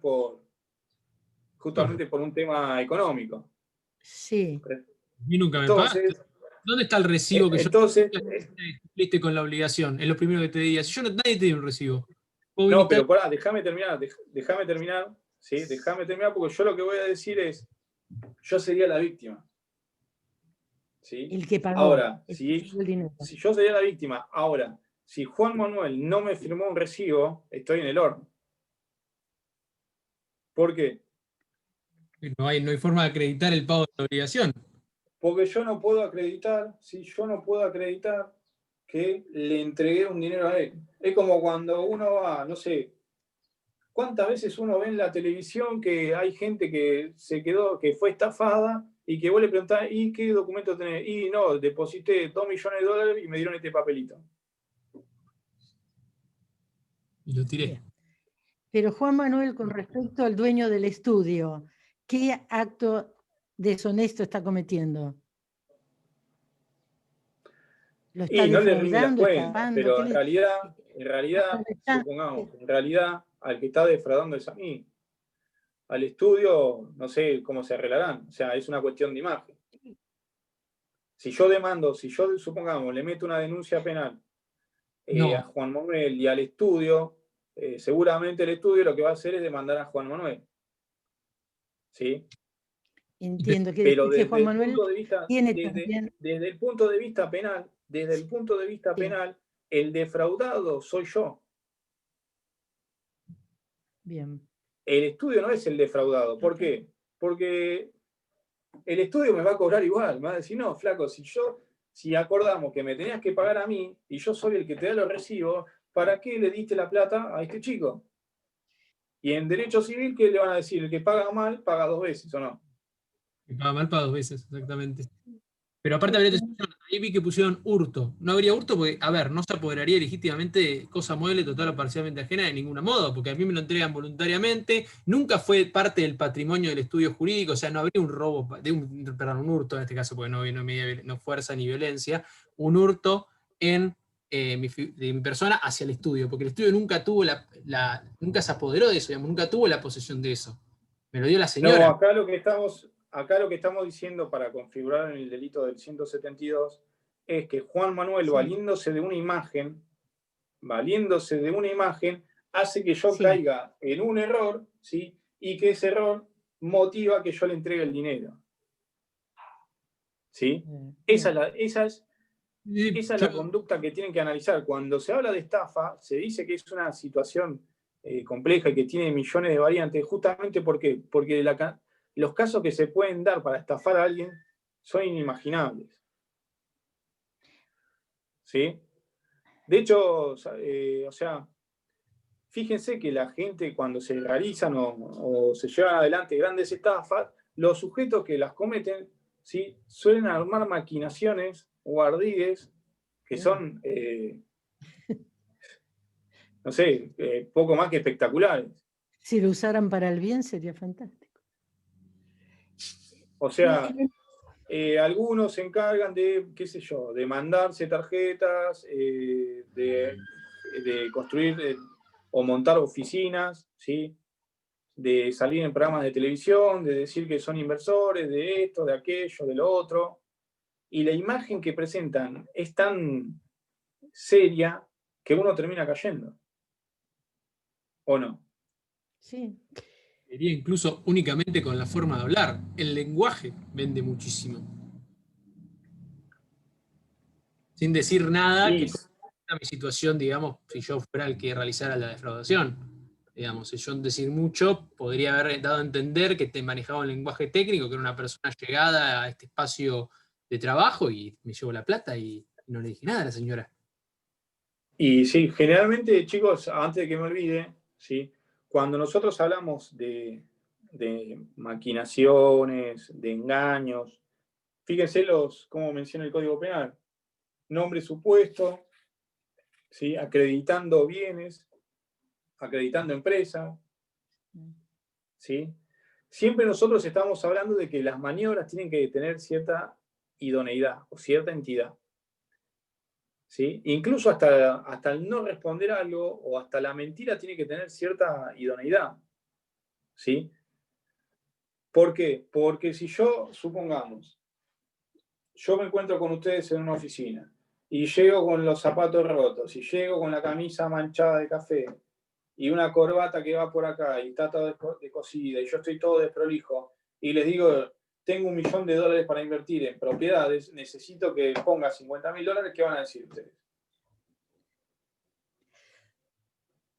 Speaker 1: justamente por un tema económico.
Speaker 5: Sí.
Speaker 2: A mí nunca me pagaste.
Speaker 1: Entonces,
Speaker 2: ¿Dónde está el recibo que
Speaker 1: entonces,
Speaker 2: yo cumpliste con la obligación? Es lo primero que te diría. Si yo nadie te dio un recibo. Vos
Speaker 1: no,
Speaker 2: viniste
Speaker 1: pero pará, déjame terminar, ¿sí? Déjame terminar porque yo lo que voy a decir es, yo sería la víctima. ¿Sí?
Speaker 5: El que pagó.
Speaker 1: Ahora,
Speaker 5: el
Speaker 1: si
Speaker 5: que pagó el dinero.
Speaker 1: yo sería la víctima, ahora, si Juan Manuel no me firmó un recibo, estoy en el horno. ¿Por qué?
Speaker 2: No hay forma de acreditar el pago de la obligación.
Speaker 1: Porque yo no puedo acreditar, que le entregué un dinero a él. Es como cuando uno va, no sé, ¿cuántas veces uno ve en la televisión que hay gente que se quedó, que fue estafada y que vos le preguntás, ¿y qué documento tenés? Y no, deposité $2 millones y me dieron este papelito.
Speaker 2: Y lo tiré.
Speaker 5: Pero Juan Manuel, con respecto al dueño del estudio, ¿qué acto deshonesto está cometiendo? ¿Lo está
Speaker 1: Y no le rinde las
Speaker 5: defraudando,
Speaker 1: cuentas,
Speaker 5: estafando?
Speaker 1: pero
Speaker 5: ¿Qué
Speaker 1: en
Speaker 5: le-
Speaker 1: realidad, supongamos, en realidad, al que está defraudando es a mí. Al estudio, no sé cómo se arreglarán. O sea, es una cuestión de imagen. Si yo supongamos, le meto una denuncia penal a Juan Manuel y al estudio, seguramente el estudio lo que va a hacer es demandar a Juan Manuel. ¿Sí?
Speaker 5: Entiendo que
Speaker 1: Pero
Speaker 5: desde
Speaker 1: desde
Speaker 5: Juan
Speaker 1: el
Speaker 5: Manuel
Speaker 1: punto de vista,
Speaker 5: tiene también...
Speaker 1: desde el punto de vista penal, el defraudado soy yo.
Speaker 5: Bien.
Speaker 1: El estudio no es el defraudado. ¿Por qué? Porque el estudio me va a cobrar igual. Me va a decir, no, flaco, si acordamos que me tenías que pagar a mí y yo soy el que te da los recibos, ¿para qué le diste la plata a este chico? Y en derecho civil, ¿qué le van a decir? El que paga mal, paga 2 veces, ¿o no?
Speaker 2: Que paga mal para 2 veces, exactamente. Pero aparte ahí vi que pusieron hurto. No habría hurto porque, a ver, no se apoderaría legítimamente cosa mueble total o parcialmente ajena de ningún modo, porque a mí me lo entregan voluntariamente, nunca fue parte del patrimonio del estudio jurídico, o sea, no habría un robo, un hurto en este caso, porque no fuerza ni violencia, un hurto de mi persona hacia el estudio, porque el estudio nunca tuvo nunca se apoderó de eso, digamos, nunca tuvo la posesión de eso. Me lo dio la señora.
Speaker 1: No, acá lo que estamos diciendo para configurar en el delito del 172 es que Juan Manuel, valiéndose de una imagen, hace que yo caiga en un error, ¿sí? Y que ese error motiva que yo le entregue el dinero. ¿Sí? Esa es la conducta que tienen que analizar. Cuando se habla de estafa, se dice que es una situación compleja y que tiene millones de variantes, justamente porque los casos que se pueden dar para estafar a alguien son inimaginables. ¿Sí? De hecho, o sea, fíjense que la gente cuando se realizan o se llevan adelante grandes estafas, los sujetos que las cometen, ¿sí? Suelen armar maquinaciones o ardides que son, no sé, poco más que espectaculares.
Speaker 5: Si lo usaran para el bien sería fantástico.
Speaker 1: O sea, algunos se encargan de, qué sé yo, de mandarse tarjetas, de construir o montar oficinas, ¿sí? De salir en programas de televisión, de decir que son inversores, de esto, de aquello, de lo otro. Y la imagen que presentan es tan seria que uno termina cayendo. ¿O no?
Speaker 5: Sí.
Speaker 2: Diría incluso únicamente con la forma de hablar. El lenguaje vende muchísimo. Sin decir nada, que a mi situación, digamos, si yo fuera el que realizara la defraudación. Digamos, si yo decir mucho, podría haber dado a entender que te manejaba un lenguaje técnico, que era una persona llegada a este espacio de trabajo y me llevó la plata y no le dije nada a la señora.
Speaker 1: Y sí, generalmente, chicos, antes de que me olvide, ¿sí? Cuando nosotros hablamos de maquinaciones, de engaños, fíjense como menciona el Código Penal, nombre supuesto, ¿sí? Acreditando bienes, acreditando empresas, ¿sí? Siempre nosotros estamos hablando de que las maniobras tienen que tener cierta idoneidad o cierta entidad. ¿Sí? Incluso hasta el no responder algo o hasta la mentira tiene que tener cierta idoneidad. ¿Sí? ¿Por qué? Porque si yo, supongamos, yo me encuentro con ustedes en una oficina y llego con los zapatos rotos y llego con la camisa manchada de café y una corbata que va por acá y está toda descosida y yo estoy todo desprolijo y les digo, tengo $1 millón para invertir en propiedades, necesito que ponga $50.000, ¿qué van a decir ustedes?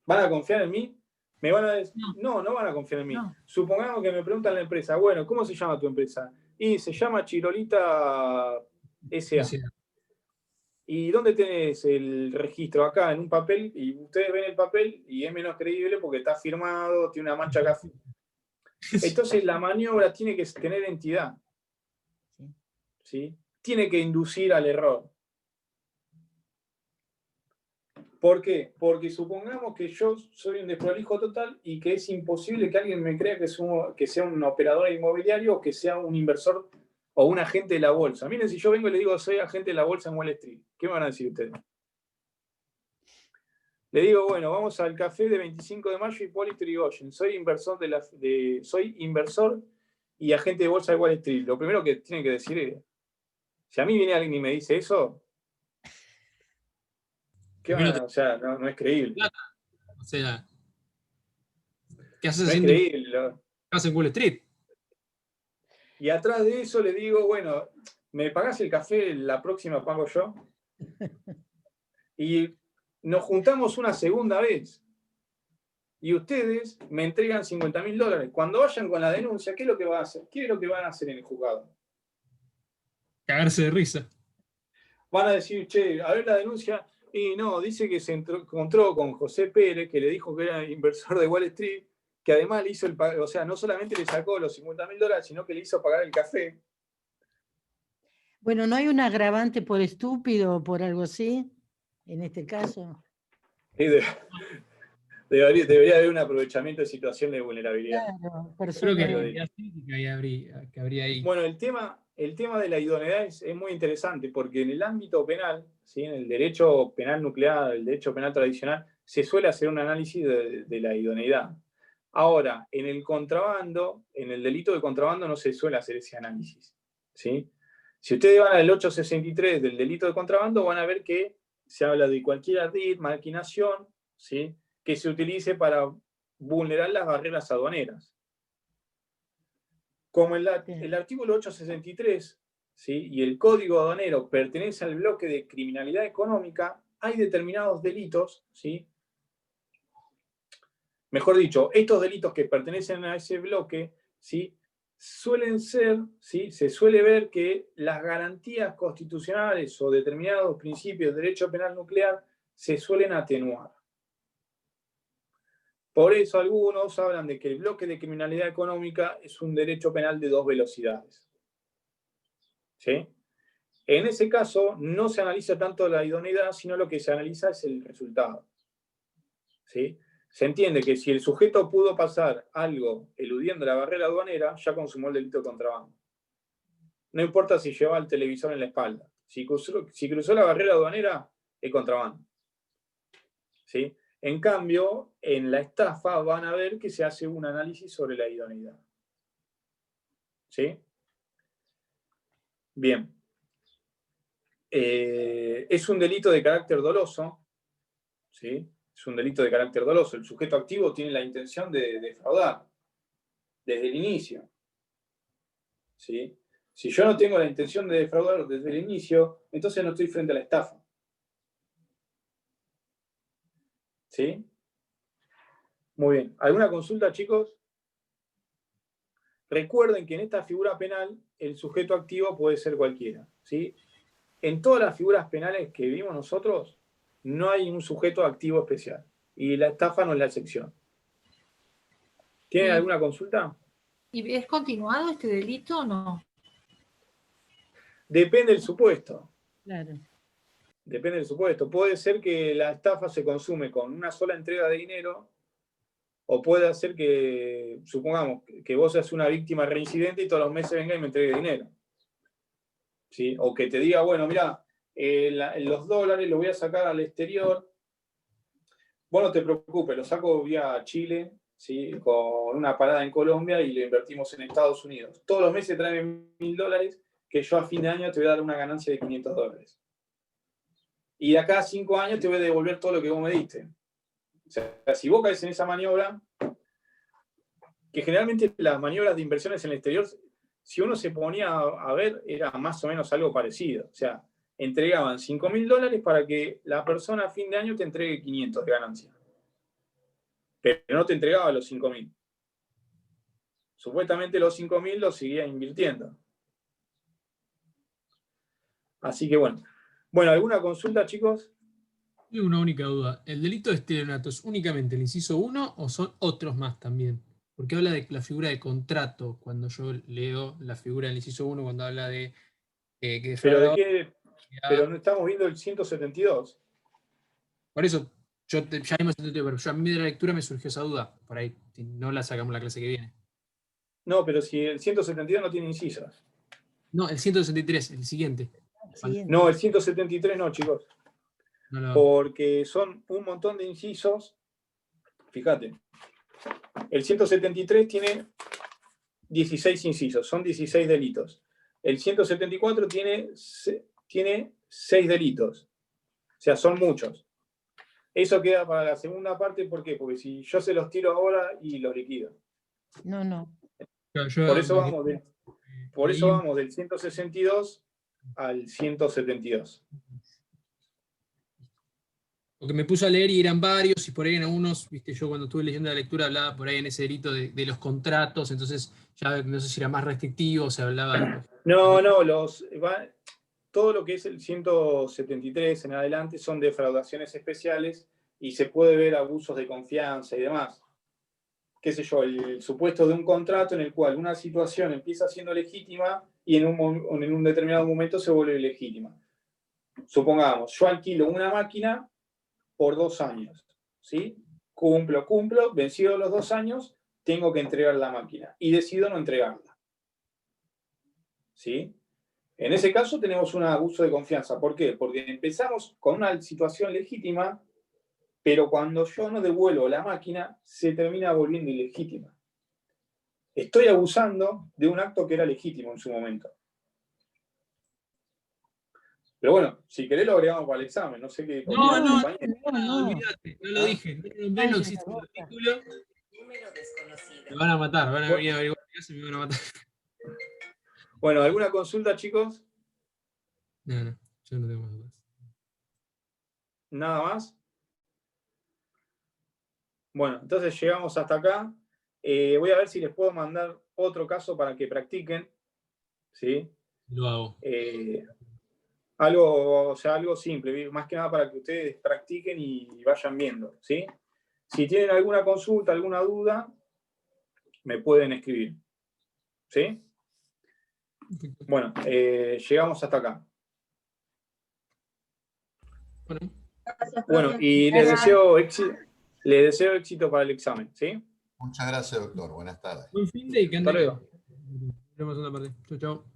Speaker 1: ¿Van a confiar en mí? Me van a decir, no van a confiar en mí. No. Supongamos que me preguntan la empresa, bueno, ¿cómo se llama tu empresa? Y se llama Chirolita S.A. ¿Y dónde tenés el registro? Acá, en un papel, y ustedes ven el papel y es menos creíble porque está firmado, tiene una mancha acá. Entonces la maniobra tiene que tener entidad. ¿Sí? Tiene que inducir al error. ¿Por qué? Porque supongamos que yo soy un desprolijo total y que es imposible que alguien me crea que sea un operador inmobiliario o que sea un inversor o un agente de la bolsa. Miren, si yo vengo y le digo soy agente de la bolsa en Wall Street, ¿qué me van a decir ustedes? Le digo, bueno, vamos al café de 25 de mayo y Hipólito Yrigoyen. Soy inversor y agente de bolsa de Wall Street. Lo primero que tienen que decir es, si a mí viene alguien y me dice eso, ¿qué van a? O sea, no es creíble.
Speaker 2: O sea, ¿qué haces
Speaker 1: no
Speaker 2: haciendo?
Speaker 1: Es creíble.
Speaker 2: ¿Qué haces en Wall Street?
Speaker 1: Y atrás de eso le digo, bueno, ¿me pagás el café? La próxima pago yo. Y nos juntamos una segunda vez. Y ustedes me entregan $50.000. Cuando vayan con la denuncia, ¿qué es lo que van a hacer? ¿Qué es lo que van a hacer en el juzgado?
Speaker 2: Cagarse de risa.
Speaker 1: Van a decir, che, a ver la denuncia. Y no, dice que se encontró con José Pérez, que le dijo que era inversor de Wall Street, que además le hizo o sea, no solamente le sacó los $50.000, sino que le hizo pagar el café.
Speaker 5: Bueno, ¿no hay un agravante por estúpido o por algo así? En este caso.
Speaker 1: Debería haber un aprovechamiento de situación de vulnerabilidad.
Speaker 5: Claro,
Speaker 2: creo que habría ahí.
Speaker 1: Bueno, el tema de la idoneidad es muy interesante porque en el ámbito penal, ¿sí? En el derecho penal nuclear, el derecho penal tradicional, se suele hacer un análisis de la idoneidad. Ahora, en el contrabando, en el delito de contrabando no se suele hacer ese análisis, ¿sí? Si ustedes van al 863 del delito de contrabando, van a ver que se habla de cualquier ardid, maquinación, ¿sí? Que se utilice para vulnerar las barreras aduaneras. Como el artículo 863, ¿sí? Y el Código Aduanero pertenece al bloque de criminalidad económica, hay determinados delitos, ¿sí? Mejor dicho, estos delitos que pertenecen a ese bloque, ¿sí? Suelen ser, ¿sí? Se suele ver que las garantías constitucionales o determinados principios de derecho penal nuclear se suelen atenuar. Por eso algunos hablan de que el bloque de criminalidad económica es un derecho penal de 2 velocidades. ¿Sí? En ese caso, no se analiza tanto la idoneidad, sino lo que se analiza es el resultado. ¿Sí? Se entiende que si el sujeto pudo pasar algo eludiendo la barrera aduanera, ya consumó el delito de contrabando. No importa si llevaba el televisor en la espalda. Si cruzó la barrera aduanera, es contrabando. ¿Sí? En cambio, en la estafa van a ver que se hace un análisis sobre la idoneidad. ¿Sí? Bien. Es un delito de carácter doloso. ¿Sí? Es un delito de carácter doloso. El sujeto activo tiene la intención de defraudar desde el inicio. ¿Sí? Si yo no tengo la intención de defraudar desde el inicio, entonces no estoy frente a la estafa. ¿Sí? Muy bien. ¿Alguna consulta, chicos? Recuerden que en esta figura penal el sujeto activo puede ser cualquiera. ¿Sí? En todas las figuras penales que vimos nosotros, no hay un sujeto activo especial. Y la estafa no es la excepción. ¿Tienen alguna consulta?
Speaker 10: ¿Y es continuado este delito o no?
Speaker 1: Depende del supuesto.
Speaker 5: Claro.
Speaker 1: Depende del supuesto. Puede ser que la estafa se consume con una sola entrega de dinero, o puede ser que, supongamos, que vos seas una víctima reincidente y todos los meses venga y me entregue dinero. ¿Sí? O que te diga, bueno, mira, los dólares los voy a sacar al exterior. Vos no te preocupes, lo saco vía Chile, ¿sí? Con una parada en Colombia y lo invertimos en Estados Unidos. Todos los meses traen $1000 que yo a fin de año te voy a dar una ganancia de $500. Y de acá a 5 años te voy a devolver todo lo que vos me diste. O sea, si vos caes en esa maniobra, que generalmente las maniobras de inversiones en el exterior, si uno se ponía a ver, era más o menos algo parecido. O sea, entregaban $5000 para que la persona a fin de año te entregue 500 de ganancia. Pero no te entregaba los 5000. Supuestamente los 5000 los seguía invirtiendo. Así que bueno. Bueno, ¿alguna consulta, chicos?
Speaker 2: Tengo una única duda. ¿El delito de estelionato es únicamente el inciso 1 o son otros más también? Porque habla de la figura de contrato, cuando yo leo la figura del inciso 1, cuando habla de que
Speaker 1: ¿Pero de qué? Pero no estamos viendo el 172.
Speaker 2: Por eso, ya hemos entendido, pero a mí de la lectura me surgió esa duda. Por ahí, si no la sacamos la clase que viene.
Speaker 1: No, pero si el 172 no tiene incisos.
Speaker 2: No, el 163, el siguiente.
Speaker 1: No, el 173 no, chicos.
Speaker 2: No.
Speaker 1: Porque son un montón de incisos. Fíjate. El 173 tiene 16 incisos, son 16 delitos. El 174 tiene 6 delitos. O sea, son muchos. Eso queda para la segunda parte, ¿por qué? Porque si yo se los tiro ahora y los liquido.
Speaker 5: No.
Speaker 1: Por eso vamos del 162 al 172.
Speaker 2: Porque me puse a leer y eran varios, y por ahí en algunos, viste, yo cuando estuve leyendo la lectura hablaba por ahí en ese delito de los contratos, entonces ya no sé si era más restrictivo, se hablaba...
Speaker 1: No, todo lo que es el 173 en adelante son defraudaciones especiales y se puede ver abusos de confianza y demás. Qué sé yo, el supuesto de un contrato en el cual una situación empieza siendo legítima y en un determinado momento se vuelve ilegítima. Supongamos, yo alquilo una máquina por 2 años, ¿sí? Cumplo, vencidos los 2 años, tengo que entregar la máquina y decido no entregarla. ¿Sí? En ese caso tenemos un abuso de confianza. ¿Por qué? Porque empezamos con una situación legítima, pero cuando yo no devuelvo la máquina, se termina volviendo ilegítima. Estoy abusando de un acto que era legítimo en su momento. Pero bueno, si querés lo agregamos para el examen, no sé qué...
Speaker 2: No,
Speaker 5: olvídate,
Speaker 2: no lo dije, no existe el artículo. Me van a matar, van a venir a averiguar qué hace y me van a matar.
Speaker 1: Bueno, ¿alguna consulta, chicos?
Speaker 2: No, yo no tengo más dudas.
Speaker 1: ¿Nada más? Bueno, entonces llegamos hasta acá. Voy a ver si les puedo mandar otro caso para que practiquen. ¿Sí?
Speaker 2: Lo hago.
Speaker 1: Algo simple, más que nada para que ustedes practiquen y vayan viendo. ¿Sí? Si tienen alguna consulta, alguna duda, me pueden escribir. ¿Sí? Bueno, llegamos hasta acá. Bueno, y les deseo éxito para el examen. ¿Sí?
Speaker 11: Muchas gracias, doctor. Buenas tardes.
Speaker 2: Buen fin de y que ande
Speaker 1: Hasta luego.
Speaker 2: bien. Nos vemos en la parte. Chau, chau.